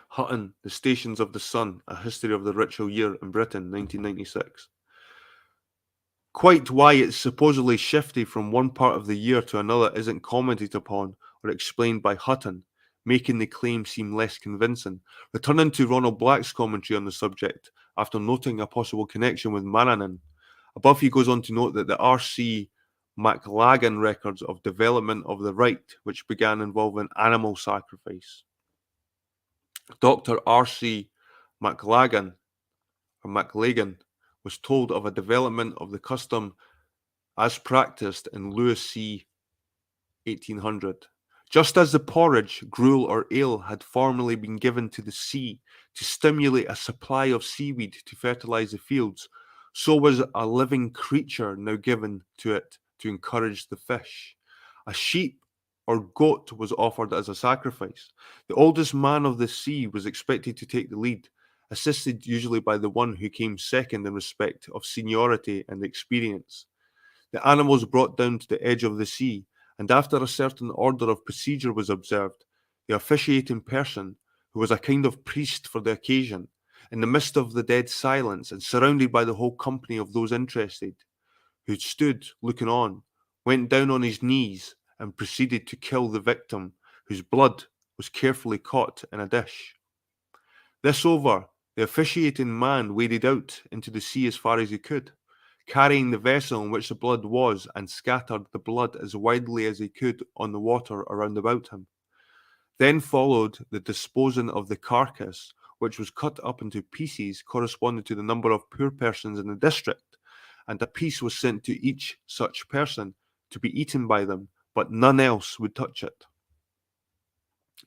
Hutton, The Stations of the Sun, A History of the Ritual Year in Britain, 1996. Quite why it's supposedly shifted from one part of the year to another isn't commented upon or explained by Hutton, making the claim seem less convincing. Returning to Ronald Black's commentary on the subject, after noting a possible connection with Mannanan, above he goes on to note that the R.C. MacLagan records of development of the rite, which began involving animal sacrifice. Dr. R.C. MacLagan was told of a development of the custom as practiced in Lewis C. 1800. Just as the porridge, gruel, or ale had formerly been given to the sea to stimulate a supply of seaweed to fertilize the fields, so was a living creature now given to it to encourage the fish. A sheep or goat was offered as a sacrifice. The oldest man of the sea was expected to take the lead, assisted usually by the one who came second in respect of seniority and experience. The animal was brought down to the edge of the sea, and after a certain order of procedure was observed, the officiating person, who was a kind of priest for the occasion, in the midst of the dead silence and surrounded by the whole company of those interested, who stood looking on, went down on his knees and proceeded to kill the victim, whose blood was carefully caught in a dish. This over, the officiating man waded out into the sea as far as he could, carrying the vessel in which the blood was, and scattered the blood as widely as he could on the water around about him. Then followed the disposing of the carcass, which was cut up into pieces corresponding to the number of poor persons in the district, and a piece was sent to each such person to be eaten by them, but none else would touch it.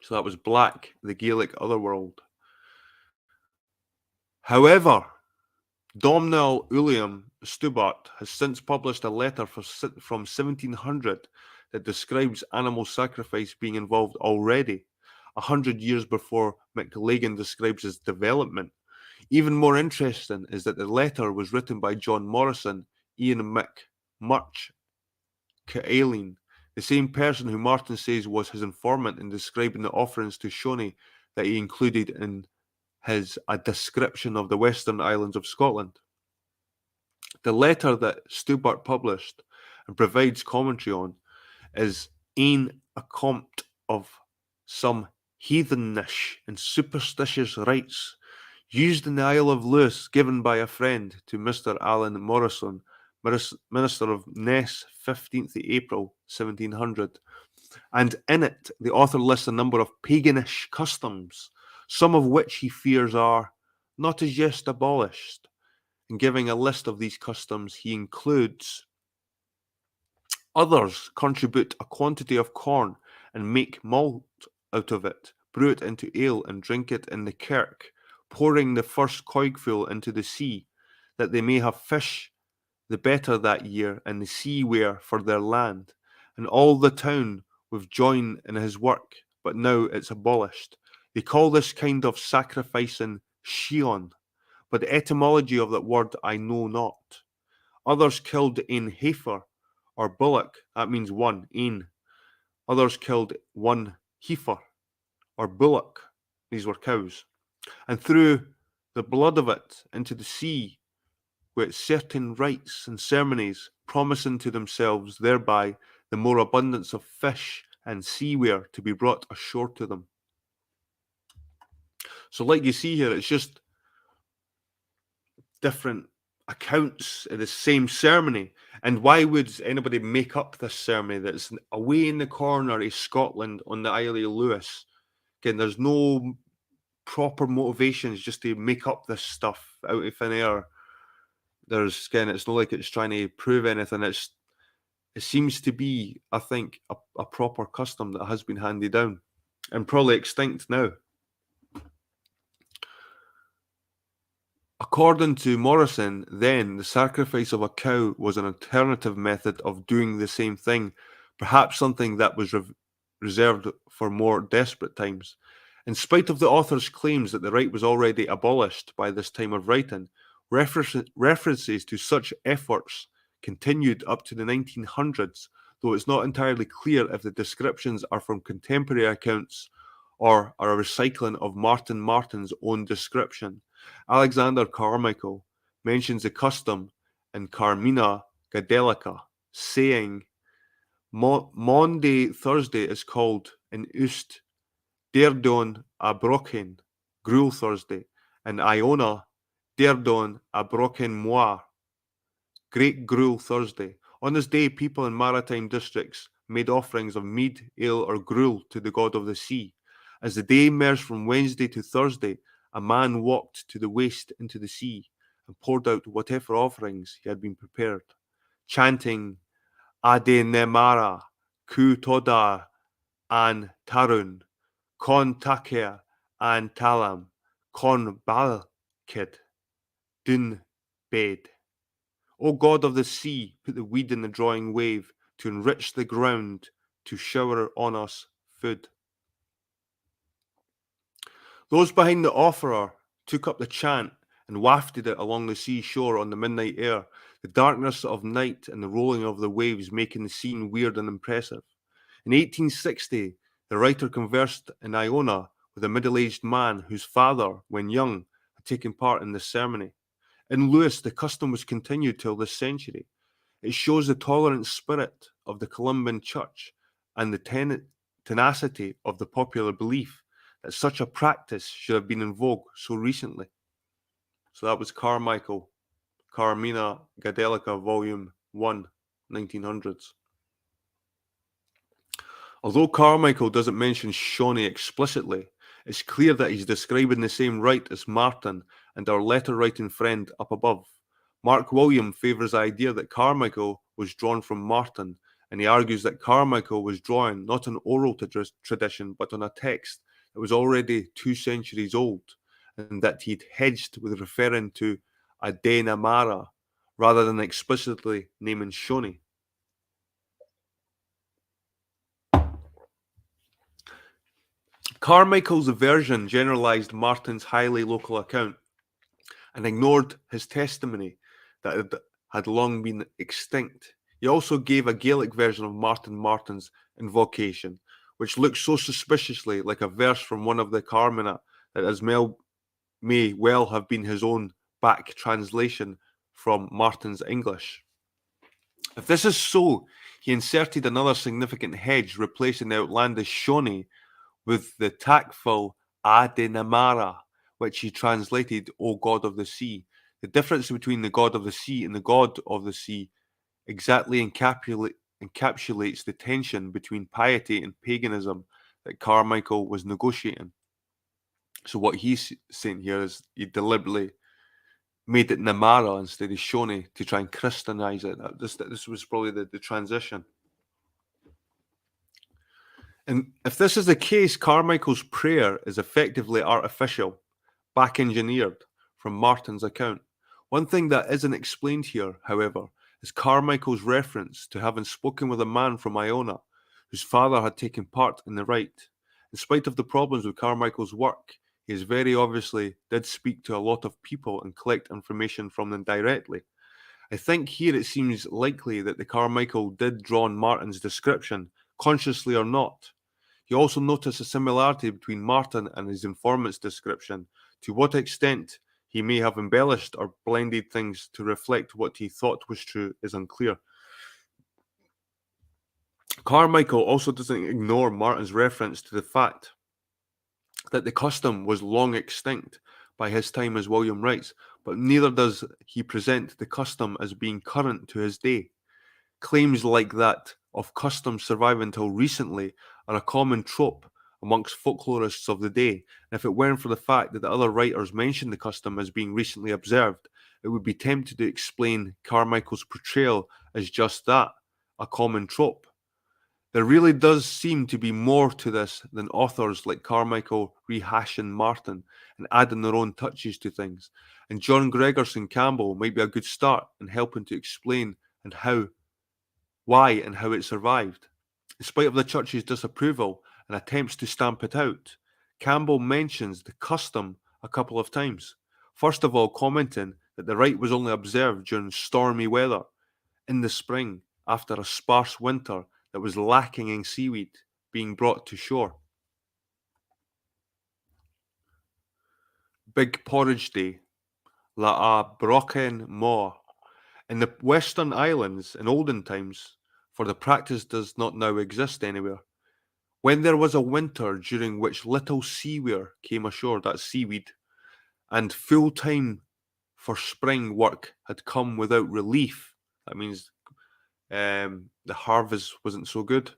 So that was Black, the Gaelic otherworld. However, Domhnall Uilliam Stubart has since published a letter from 1700 that describes animal sacrifice being involved already, 100 years before McLagan describes its development. Even more interesting is that the letter was written by John Morrison, Ian McMurch Caeline, the same person who Martin says was his informant in describing the offerings to Shoney that he included in his A Description of the Western Islands of Scotland. The letter that Stubart published and provides commentary on is Ein account of some heathenish and superstitious rites used in the Isle of Lewis, given by a friend to Mr. Alan Morrison, Minister of Ness, 15th April 1700. And in it, the author lists a number of paganish customs, some of which he fears are not as yet abolished. In giving a list of these customs, he includes: others contribute a quantity of corn and make malt out of it, brew it into ale and drink it in the kirk, pouring the first coigful into the sea, that they may have fish the better that year and the sea ware for their land. And all the town with join in his work, but now it's abolished. They call this kind of sacrificing Shion, but the etymology of that word I know not. Others killed ein heifer, or bullock, that means one, ein. Others killed one heifer, or bullock, these were cows, and threw the blood of it into the sea with certain rites and ceremonies, promising to themselves thereby the more abundance of fish and seaware to be brought ashore to them. So like you see here, it's just different accounts of the same ceremony. And why would anybody make up this ceremony that's away in the corner of Scotland on the Isle of Lewis? Again, there's no proper motivations just to make up this stuff out of thin air. It's not like it's trying to prove anything. It seems to be, I think, a proper custom that has been handed down and probably extinct now. According to Morrison, then, the sacrifice of a cow was an alternative method of doing the same thing, perhaps something that was reserved for more desperate times. In spite of the author's claims that the rite was already abolished by this time of writing, references to such efforts continued up to the 1900s, though it's not entirely clear if the descriptions are from contemporary accounts or are a recycling of Martin Martin's own description. Alexander Carmichael mentions the custom in Carmina Gadelica, saying, Maundy Thursday is called in Ust Deirdon a Brochen, Gruel Thursday, and Iona Deirdon a Brochen Moir, Great Gruel Thursday. On this day, people in maritime districts made offerings of mead, ale, or gruel to the god of the sea. As the day emerged from Wednesday to Thursday, a man walked to the waist into the sea and poured out whatever offerings he had been prepared, chanting Ade Nemara, Ku Toda an Tarun, Con Taker an Talam, Con Balkid, Dun Bed. O God of the sea, put the weed in the drawing wave to enrich the ground, to shower on us food. Those behind the offerer took up the chant and wafted it along the seashore on the midnight air, the darkness of night and the rolling of the waves making the scene weird and impressive. In 1860, the writer conversed in Iona with a middle-aged man whose father, when young, had taken part in this ceremony. In Lewis, the custom was continued till this century. It shows the tolerant spirit of the Columban Church and the tenacity of the popular belief that such a practice should have been in vogue so recently. So that was Carmichael, Carmina Gadelica, Volume 1, 1900s. Although Carmichael doesn't mention Shawnee explicitly, it's clear that he's describing the same rite as Martin and our letter-writing friend up above. Mark William favours the idea that Carmichael was drawn from Martin, and he argues that Carmichael was drawing not an oral tradition but on a text that was already 2 centuries old, and that he'd hedged with referring to a De Namara rather than explicitly naming Shoney. Carmichael's version generalised Martin's highly local account and ignored his testimony that it had long been extinct. He also gave a Gaelic version of Martin's invocation, which looks so suspiciously like a verse from one of the Carmina that may well have been his own back translation from Martin's English. If this is so, he inserted another significant hedge, replacing the outlandish Shoney with the tactful Adenamara, which he translated, O God of the Sea. The difference between the God of the Sea and the God of the Sea exactly encapsulates the tension between piety and paganism that Carmichael was negotiating. So what he's saying here is he deliberately made it Namara instead of Shoney to try and Christianize it. This was probably the transition. And if this is the case, Carmichael's prayer is effectively artificial, back engineered from Martin's account. One thing that isn't explained here, however, is Carmichael's reference to having spoken with a man from Iona, whose father had taken part in the rite. In spite of the problems with Carmichael's work, he is very obviously did speak to a lot of people and collect information from them directly. I think here it seems likely that the Carmichael did draw on Martin's description, consciously or not. He also noticed a similarity between Martin and his informant's description. To what extent he may have embellished or blended things to reflect what he thought was true is unclear. Carmichael also doesn't ignore Martin's reference to the fact that the custom was long extinct by his time, as William writes, but neither does he present the custom as being current to his day. Claims like that of customs surviving until recently are a common trope amongst folklorists of the day, and if it weren't for the fact that the other writers mentioned the custom as being recently observed, it would be tempted to explain Carmichael's portrayal as just that, a common trope. There really does seem to be more to this than authors like Carmichael rehashing Martin and adding their own touches to things, and John Gregerson Campbell might be a good start in helping to explain why and how it survived. In spite of the church's disapproval and attempts to stamp it out, Campbell mentions the custom a couple of times. First of all, commenting that the rite was only observed during stormy weather in the spring after a sparse winter that was lacking in seaweed being brought to shore. Big Porridge Day, La a Brochen Moor. In the Western Islands in olden times, for the practice does not now exist anywhere, when there was a winter during which little seaweed came ashore, that's seaweed, and full time for spring work had come without relief, that means the harvest wasn't so good.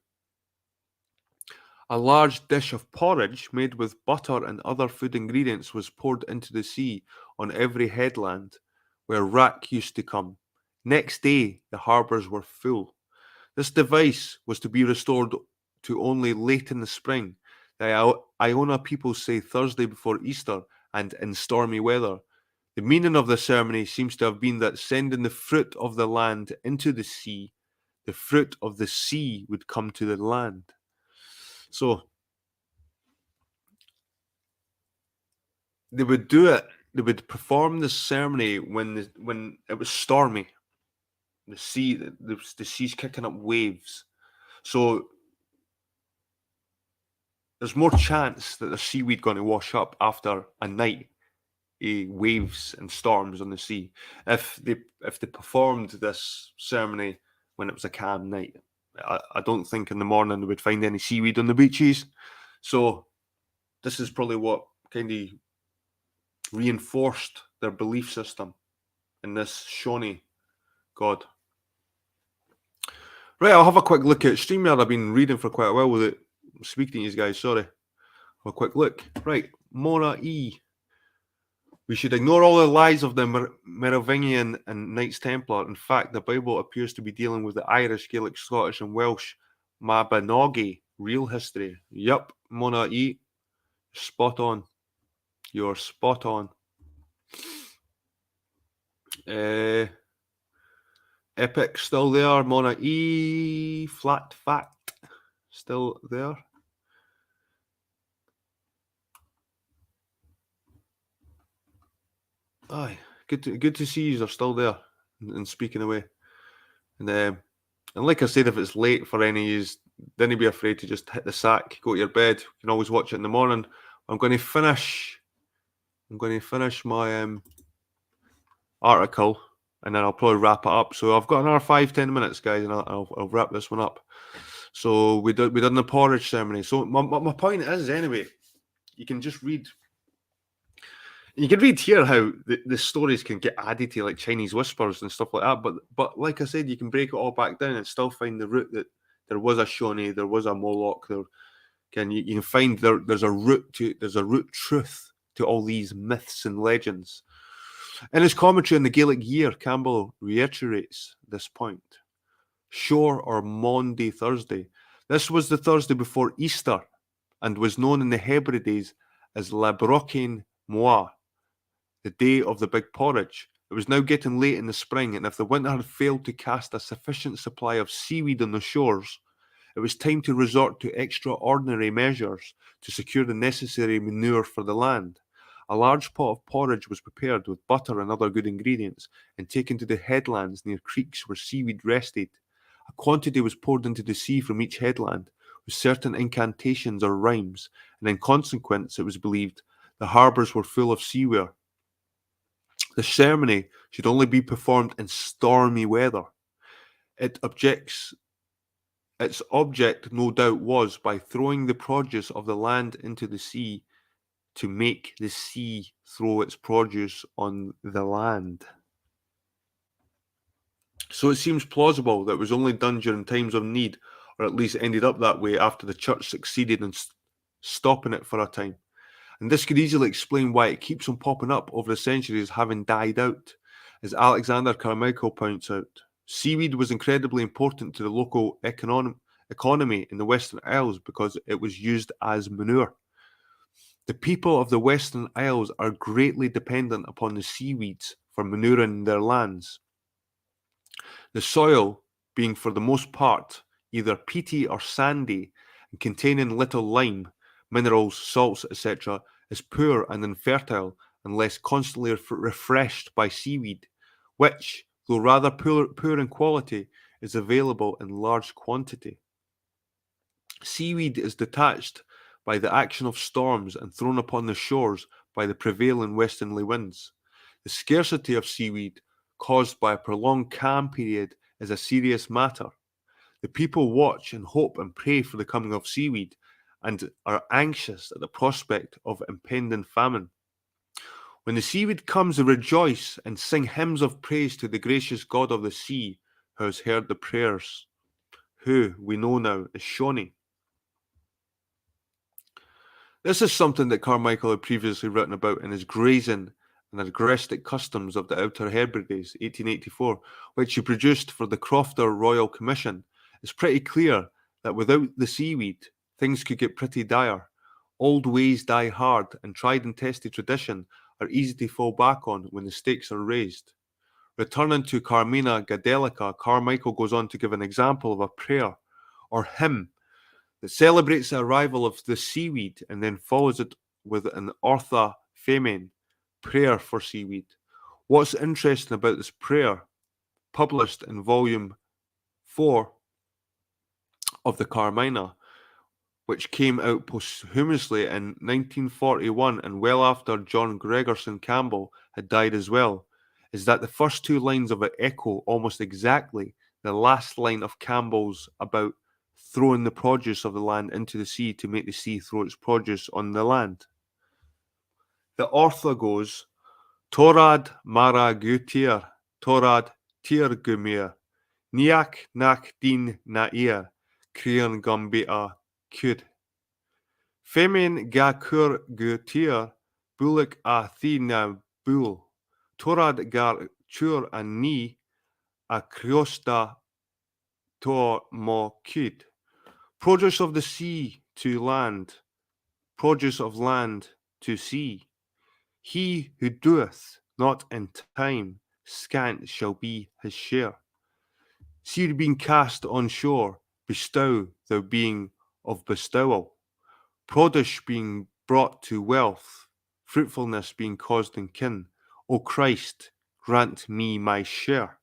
A large dish of porridge made with butter and other food ingredients was poured into the sea on every headland where wrack used to come. Next day, the harbours were full. This device was to be restored to only late in the spring. The Iona people say Thursday before Easter and in stormy weather. The meaning of the ceremony seems to have been that sending the fruit of the land into the sea, the fruit of the sea would come to the land. So they would do it. They would perform this ceremony when it was stormy. The sea's kicking up waves. So there's more chance that the seaweed going to wash up after a night of waves and storms on the sea if they performed this ceremony when it was a calm night. I don't think in the morning they would find any seaweed on the beaches. So this is probably what kind of reinforced their belief system in this Shawnee god. Right, I'll have a quick look at StreamYard. I've been reading for quite a while with it. Speaking to you guys, sorry. Have a quick look. Right, Mona E. We should ignore all the lies of the Merovingian and Knights Templar. In fact, the Bible appears to be dealing with the Irish, Gaelic, Scottish, and Welsh Mabinogi real history. Yup, Mona E. Spot on. You're spot on. Epic still there. Mona E. Flat fact still there. Aye, good to see you are still there and speaking away. And like I said, if it's late for any of you, don't be afraid to just hit the sack, go to your bed. You can always watch it in the morning. I'm going to finish my article, and then I'll probably wrap it up. So I've got another 5-10 minutes, guys, and I'll wrap this one up. So we done the porridge ceremony. So my point is, anyway, you can just read. You can read here how the stories can get added to like Chinese whispers and stuff like that. But like I said, you can break it all back down and still find the root that there was a Shawnee, there was a Moloch. You can find there's a root truth to all these myths and legends. In his commentary on the Gaelic year, Campbell reiterates this point. Shore or Maundy Thursday. This was the Thursday before Easter and was known in the Hebrides as La Brochain Moa, the day of the big porridge. It was now getting late in the spring, and if the winter had failed to cast a sufficient supply of seaweed on the shores, it was time to resort to extraordinary measures to secure the necessary manure for the land. A large pot of porridge was prepared with butter and other good ingredients and taken to the headlands near creeks where seaweed rested. A quantity was poured into the sea from each headland with certain incantations or rhymes, and in consequence, it was believed, the harbours were full of seaware. The ceremony should only be performed in stormy weather. Its object, no doubt, was by throwing the produce of the land into the sea to make the sea throw its produce on the land. So it seems plausible that it was only done during times of need, or at least ended up that way after the church succeeded in stopping it for a time. And this could easily explain why it keeps on popping up over the centuries, having died out. As Alexander Carmichael points out, seaweed was incredibly important to the local economy in the Western Isles because it was used as manure. The people of the Western Isles are greatly dependent upon the seaweeds for manuring their lands. The soil being for the most part either peaty or sandy and containing little lime, minerals, salts, etc., is poor and infertile unless constantly refreshed by seaweed, which, though rather poor in quality, is available in large quantity. Seaweed is detached by the action of storms and thrown upon the shores by the prevailing westerly winds. The scarcity of seaweed caused by a prolonged calm period is a serious matter. The people watch and hope and pray for the coming of seaweed and are anxious at the prospect of impending famine. When the seaweed comes, they rejoice and sing hymns of praise to the gracious God of the sea, who has heard the prayers, who we know now is Shoney. This is something that Carmichael had previously written about in his Grazing and Agrestic Customs of the Outer Hebrides, 1884, which he produced for the Crofter Royal Commission. It's pretty clear that without the seaweed, things could get pretty dire. Old ways die hard, and tried and tested tradition are easy to fall back on when the stakes are raised. Returning to Carmina Gadelica, Carmichael goes on to give an example of a prayer or hymn that celebrates the arrival of the seaweed and then follows it with an ortha femen, prayer for seaweed. What's interesting about this prayer, published in volume 4 of the Carmina, which came out posthumously in 1941 and well after John Gregerson Campbell had died as well, is that the first two lines of it echo almost exactly the last line of Campbell's about throwing the produce of the land into the sea to make the sea throw its produce on the land. The author goes, Torad mara gutir, Torad tir gumir, Niak nak din na ia, Krian gambia kud. Femin ga kur gutir, Bulik a thina bul, Torad gar chur a ni, a criosta tor mo kud. Produce of the sea to land, produce of land to sea. He who doeth not in time, scant shall be his share. Seed being cast on shore, bestow thou being of bestowal. Produce being brought to wealth, fruitfulness being caused in kin. O Christ, grant me my share.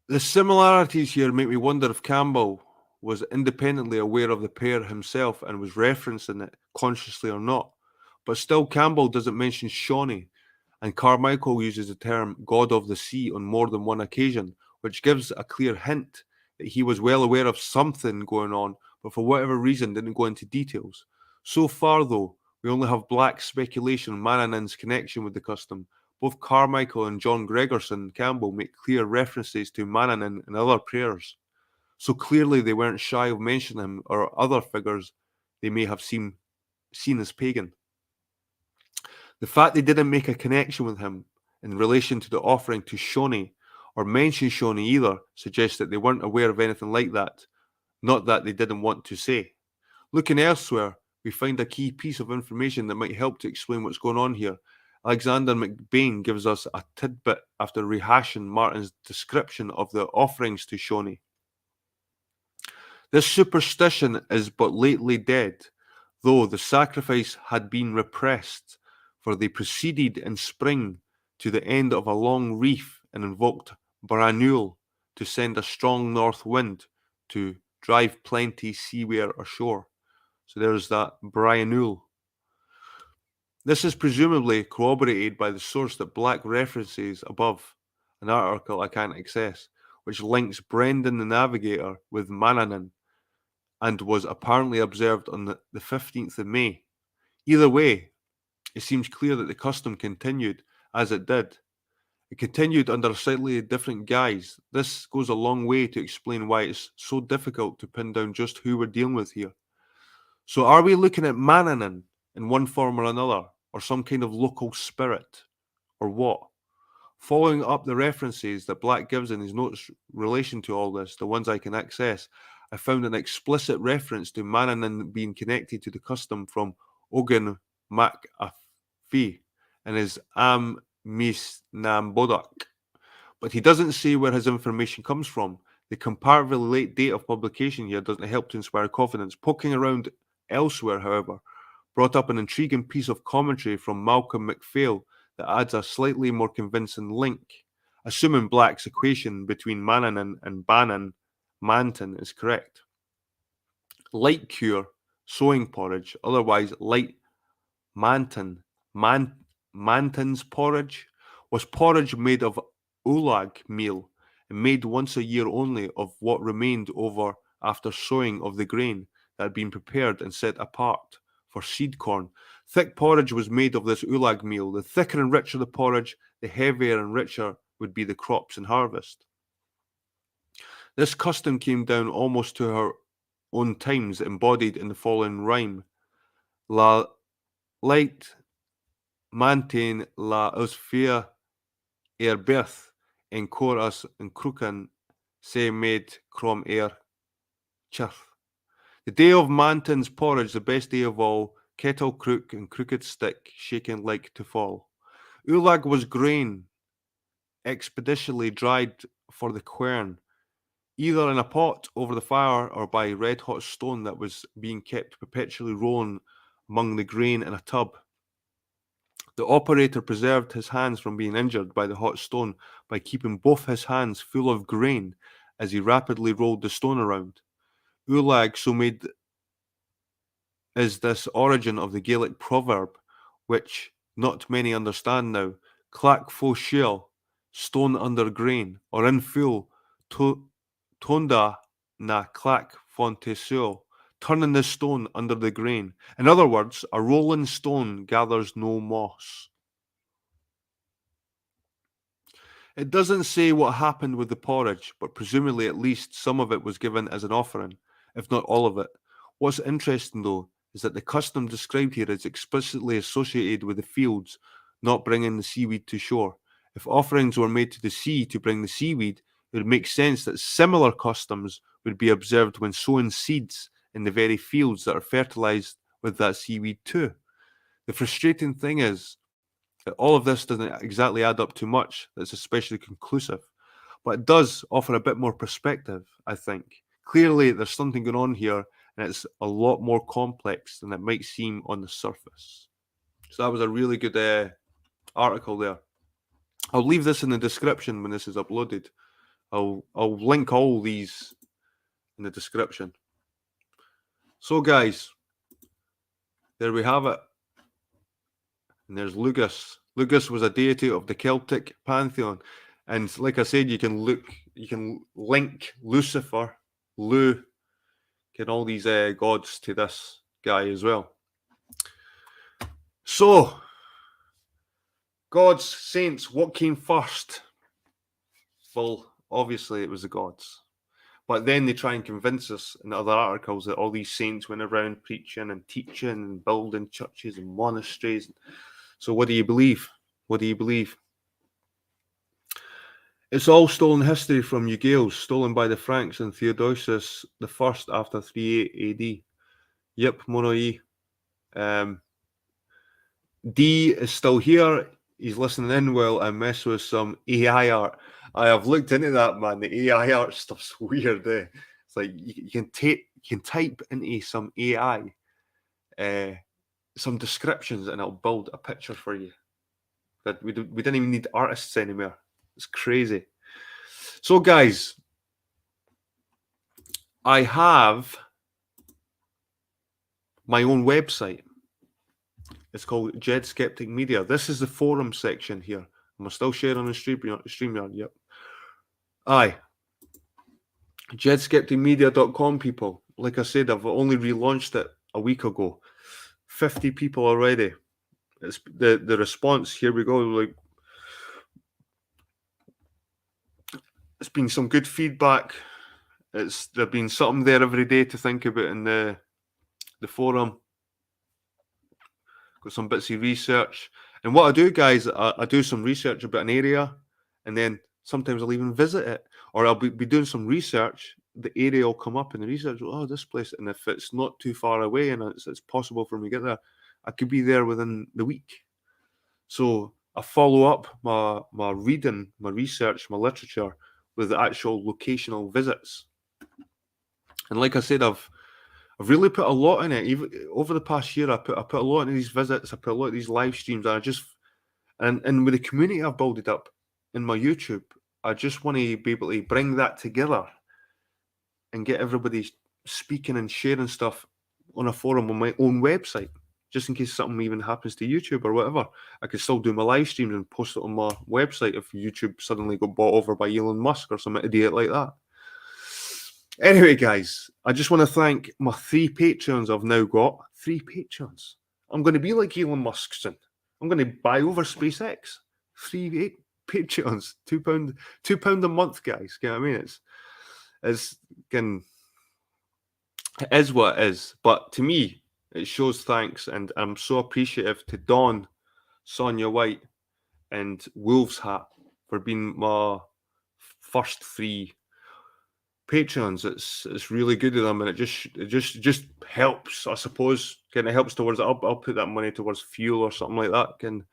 The similarities here make me wonder if Campbell was independently aware of the pair himself and was referencing it consciously or not. But still, Campbell doesn't mention Shawnee, and Carmichael uses the term God of the Sea on more than one occasion, which gives a clear hint that he was well aware of something going on, but for whatever reason didn't go into details. So far, though, we only have black speculation on Manannan's connection with the custom. Both Carmichael and John Gregerson Campbell make clear references to Manannan in other prayers. So clearly they weren't shy of mentioning him or other figures they may have seen as pagan. The fact they didn't make a connection with him in relation to the offering to Shoney or mention Shoney either suggests that they weren't aware of anything like that, not that they didn't want to say. Looking elsewhere, we find a key piece of information that might help to explain what's going on here. Alexander McBain gives us a tidbit after rehashing Martin's description of the offerings to Shoney. This superstition is but lately dead, though the sacrifice had been repressed, for they proceeded in spring to the end of a long reef and invoked Branul to send a strong north wind to drive plenty seaware ashore. So there's that Branul. This is presumably corroborated by the source that Black references above, an article I can't access, which links Brendan the Navigator with Manannan and was apparently observed on the 15th of May. Either way, it seems clear that the custom continued as it did. It continued under a slightly different guise. This goes a long way to explain why it's so difficult to pin down just who we're dealing with here. So are we looking at Manannan in one form or another, or some kind of local spirit, or what? Following up the references that Black gives in his notes relation to all this, the ones I can access, I found an explicit reference to Manannan being connected to the custom from Ogun Mac Afi in his Am Mis Nam Bodak. But he doesn't say where his information comes from. The comparatively late date of publication here doesn't help to inspire confidence. Poking around elsewhere, however, brought up an intriguing piece of commentary from Malcolm McPhail that adds a slightly more convincing link. Assuming Black's equation between Manannan and Bannan, Manton is correct. Light cure, sowing porridge, otherwise light Manton, Manton's porridge, was porridge made of ulag meal and made once a year only of what remained over after sowing of the grain that had been prepared and set apart for seed corn. Thick porridge was made of this ulag meal. The thicker and richer the porridge, the heavier and richer would be the crops in harvest. This custom came down almost to her own times, embodied in the following rhyme. La light maintain la usfia birth en chorus and krukan se made crom chirth. The day of Manton's porridge, the best day of all, kettle crook and crooked stick shaken like to fall. Ulag was grain expeditiously dried for the quern, either in a pot over the fire or by red hot stone that was being kept perpetually rolling among the grain in a tub. The operator preserved his hands from being injured by the hot stone by keeping both his hands full of grain as he rapidly rolled the stone around. Ulag so made is this origin of the Gaelic proverb, which not many understand now. Clack fo shiel, stone under grain, or in full, tonda na clack fontesuo, turning the stone under the grain. In other words, a rolling stone gathers no moss. It doesn't say what happened with the porridge, but presumably at least some of it was given as an offering, if not all of it. What's interesting, though, is that the custom described here is explicitly associated with the fields, not bringing the seaweed to shore. If offerings were made to the sea to bring the seaweed, it would make sense that similar customs would be observed when sowing seeds in the very fields that are fertilized with that seaweed too. The frustrating thing is that all of this doesn't exactly add up to much that's especially conclusive, but it does offer a bit more perspective, I think. Clearly, there's something going on here, and it's a lot more complex than it might seem on the surface. So that was a really good article there. I'll leave this in the description when this is uploaded. I'll link all these in the description. So, guys, there we have it. And there's Lugus. Lugus was a deity of the Celtic pantheon, and like I said, you can link Lucifer, Lu, and all these gods to this guy as well. So, gods, saints, what came first? Well, obviously it was the gods. But then they try and convince us in other articles that all these saints went around preaching and teaching and building churches and monasteries. So what do you believe? What do you believe? It's all stolen history from you Gaels, stolen by the Franks and Theodosius I after 38 AD. Yep, Monoi. D is still here. He's listening in while I mess with some AI art. I have looked into that, man. The AI art stuff's weird. It's like you can type into some AI some descriptions and it'll build a picture for you. That we didn't even need artists anymore. It's crazy. So, guys, I have my own website. It's called Jed Skeptic Media. This is the forum section here. Am I still sharing on the StreamYard? Yep. Aye. JedSkepticMedia.com, people. Like I said, I've only relaunched it a week ago. 50 people already. It's the response. Here we go. Like, it's been some good feedback. There's been something there every day to think about in the forum. Got some bits of research. And what I do, guys, I do some research about an area, and then sometimes I'll even visit it. Or I'll be doing some research. The area will come up in the research. Oh, this place. And if it's not too far away and it's possible for me to get there, I could be there within the week. So I follow up my reading, my research, my literature with the actual locational visits. And like I said, I've really put a lot in it. Even over the past year, I put a lot in these visits. I put a lot of these live streams. And with the community I've built it up in my YouTube, I just want to be able to bring that together and get everybody speaking and sharing stuff on a forum on my own website, just in case something even happens to YouTube or whatever. I could still do my live streams and post it on my website if YouTube suddenly got bought over by Elon Musk or some idiot like that. Anyway, guys, I just want to thank my 3 patrons I've now got. 3 patrons. I'm going to be like Elon Musk soon. I'm going to buy over SpaceX. 3 patrons. £2 a month, guys. You know what I mean? It is what it is. But to me, it shows thanks, and I'm so appreciative to Dawn, Sonia White, and Wolf's Hat for being my first 3 patrons. It's really good of them, and it just helps, I suppose. Kind of helps towards it. I'll put that money towards fuel or something like that.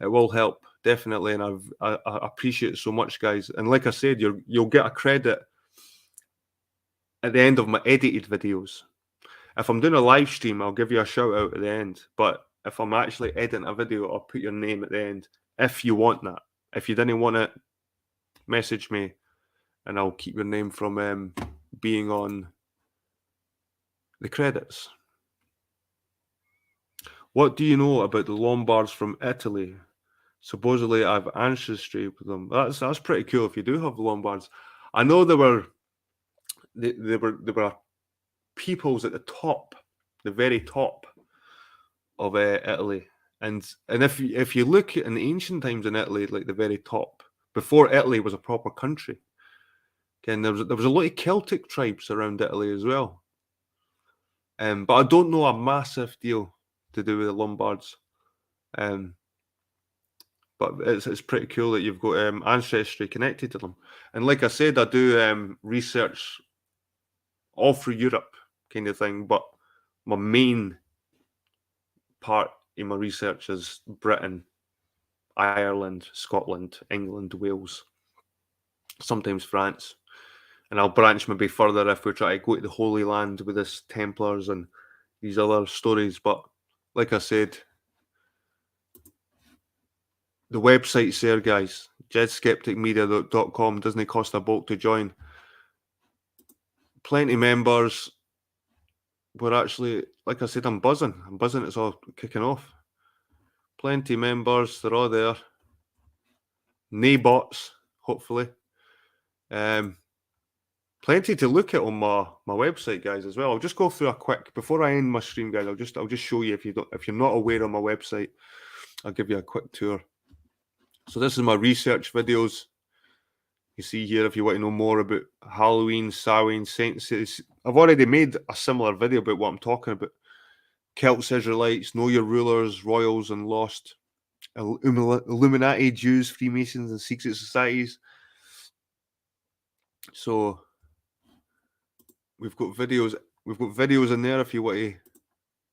It will help definitely, and I appreciate it so much, guys. And like I said, you'll get a credit at the end of my edited videos. If I'm doing a live stream, I'll give you a shout out at the end. But if I'm actually editing a video, I'll put your name at the end if you want that. If you didn't want it, message me, and I'll keep your name from being on the credits. What do you know about the Lombards from Italy? Supposedly, I have ancestry with them. That's pretty cool. If you do have the Lombards, I know they were peoples at the top, the very top of Italy, and if you look in ancient times in Italy, like the very top, before Italy was a proper country, again there was a lot of Celtic tribes around Italy as well. But I don't know a massive deal to do with the Lombards. But it's pretty cool that you've got ancestry connected to them. And like I said, I do research all through Europe, kind of thing. But my main part in my research is Britain, Ireland, Scotland, England, Wales, sometimes France. And I'll branch maybe further if we try to go to the Holy Land with this Templars and these other stories. But like I said, the website's there, guys. jedskepticmedia.com. Doesn't cost a bolt to join. Plenty members. We're actually, like I said, I'm buzzing. It's all kicking off. Plenty members. They're all there. Nae bots, hopefully. Plenty to look at on my website, guys, as well. I'll just go through a quick before I end my stream, guys. I'll just show you if you're not aware of my website. I'll give you a quick tour. So this is my research videos. You see here if you want to know more about Halloween, Samhain, Saints. I've already made a similar video about what I'm talking about. Celts, Israelites, Know Your Rulers, Royals and Lost, Illuminati, Jews, Freemasons and secret societies. So we've got videos in there if you want to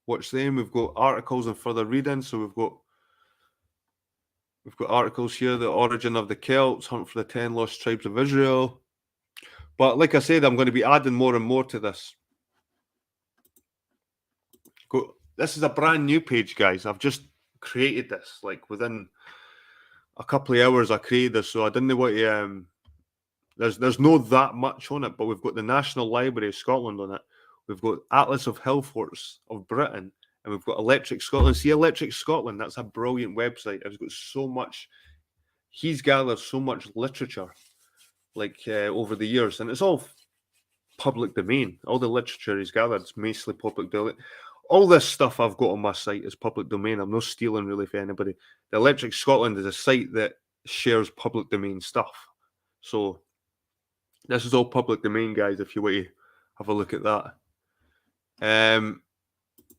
watch them. We've got articles and further reading. So we've got articles here, the origin of the Celts, hunt for the 10 lost tribes of Israel. But like I said, I'm going to be adding more and more to this. This is a brand new page, guys. I've just created this, like within a couple of hours I created this, so I didn't want to there's no that much on it, but we've got the National Library of Scotland on it. We've got Atlas of Hill Forts of Britain, and we've got Electric Scotland. See Electric Scotland, that's a brilliant website. It's got so much, he's gathered so much literature like over the years, and it's all public domain. All the literature he's gathered is mostly public domain. All this stuff I've got on my site is public domain. I'm not stealing really for anybody. The Electric Scotland is a site that shares public domain stuff. So this is all public domain, guys, if you want to have a look at that.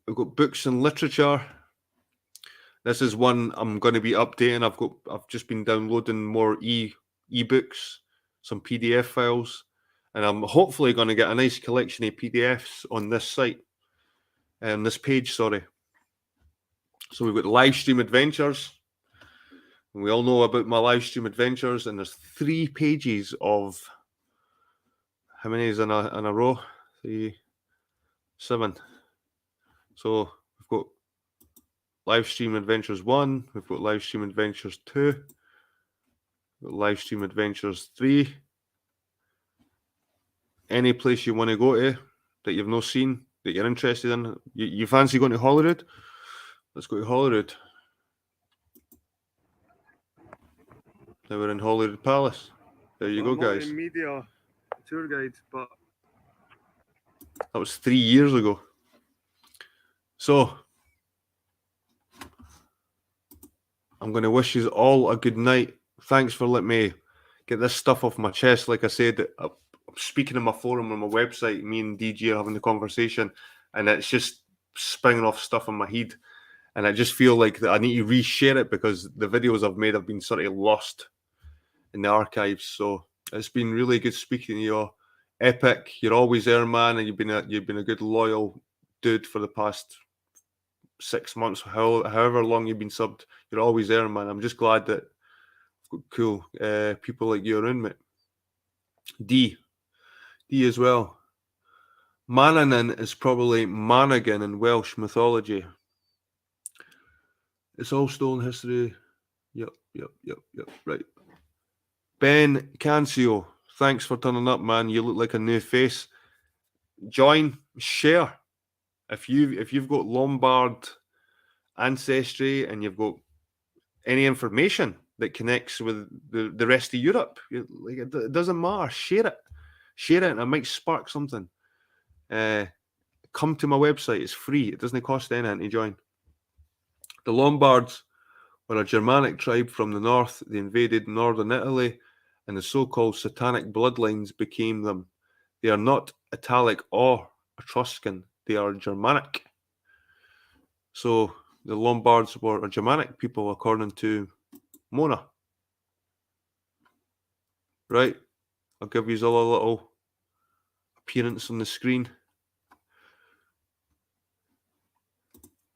We've got books and literature. This is one I'm going to be updating. I've just been downloading more ebooks, some PDF files, and I'm hopefully going to get a nice collection of PDFs on this site. This page, sorry. So we've got live stream adventures. And we all know about my live stream adventures, and there's 3 pages of how many is in a row? 3, 7. So we've got live stream adventures 1, we've got live stream adventures 2, we've got live stream adventures 3. Any place you want to go to that you've not seen, that you're interested in, you fancy going to Holyrood? Let's go to Holyrood. Now we're in Holyrood Palace. There you go, guys. I'm media tour guide, but that was 3 years ago. So I'm going to wish you all a good night. Thanks for letting me get this stuff off my chest. Like I said, I'm speaking on my forum on my website. Me and DG are having the conversation, and it's just springing off stuff in my head. And I just feel like that I need to reshare it because the videos I've made have been sort of lost in the archives. So it's been really good speaking to you. Epic, you're always there, man, and you've been a good loyal dude for the past 6 months, however long you've been subbed. You're always there, man. I'm just glad that I've got cool people like you around me. D as well. Mannanan is probably Mannegan in Welsh mythology. It's all stolen history. Yep. Right. Ben Cancio, thanks for turning up, man. You look like a new face. Join, share. If you've got Lombard ancestry and you've got any information that connects with the rest of Europe. Like it doesn't matter. Share it, and it might spark something. Come to my website. It's free. It doesn't cost anything to join. The Lombards were a Germanic tribe from the north. They invaded northern Italy, and the so-called Satanic bloodlines became them. They are not Italic or Etruscan. They are Germanic. So the Lombards were a Germanic people, according to Mona. Right? I'll give you all a little appearance on the screen.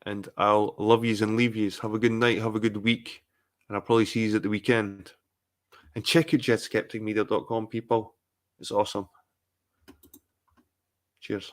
And I'll love yous and leave yous. Have a good night. Have a good week. And I'll probably see yous at the weekend. And check out jetskepticmedia.com, people. It's awesome. Cheers.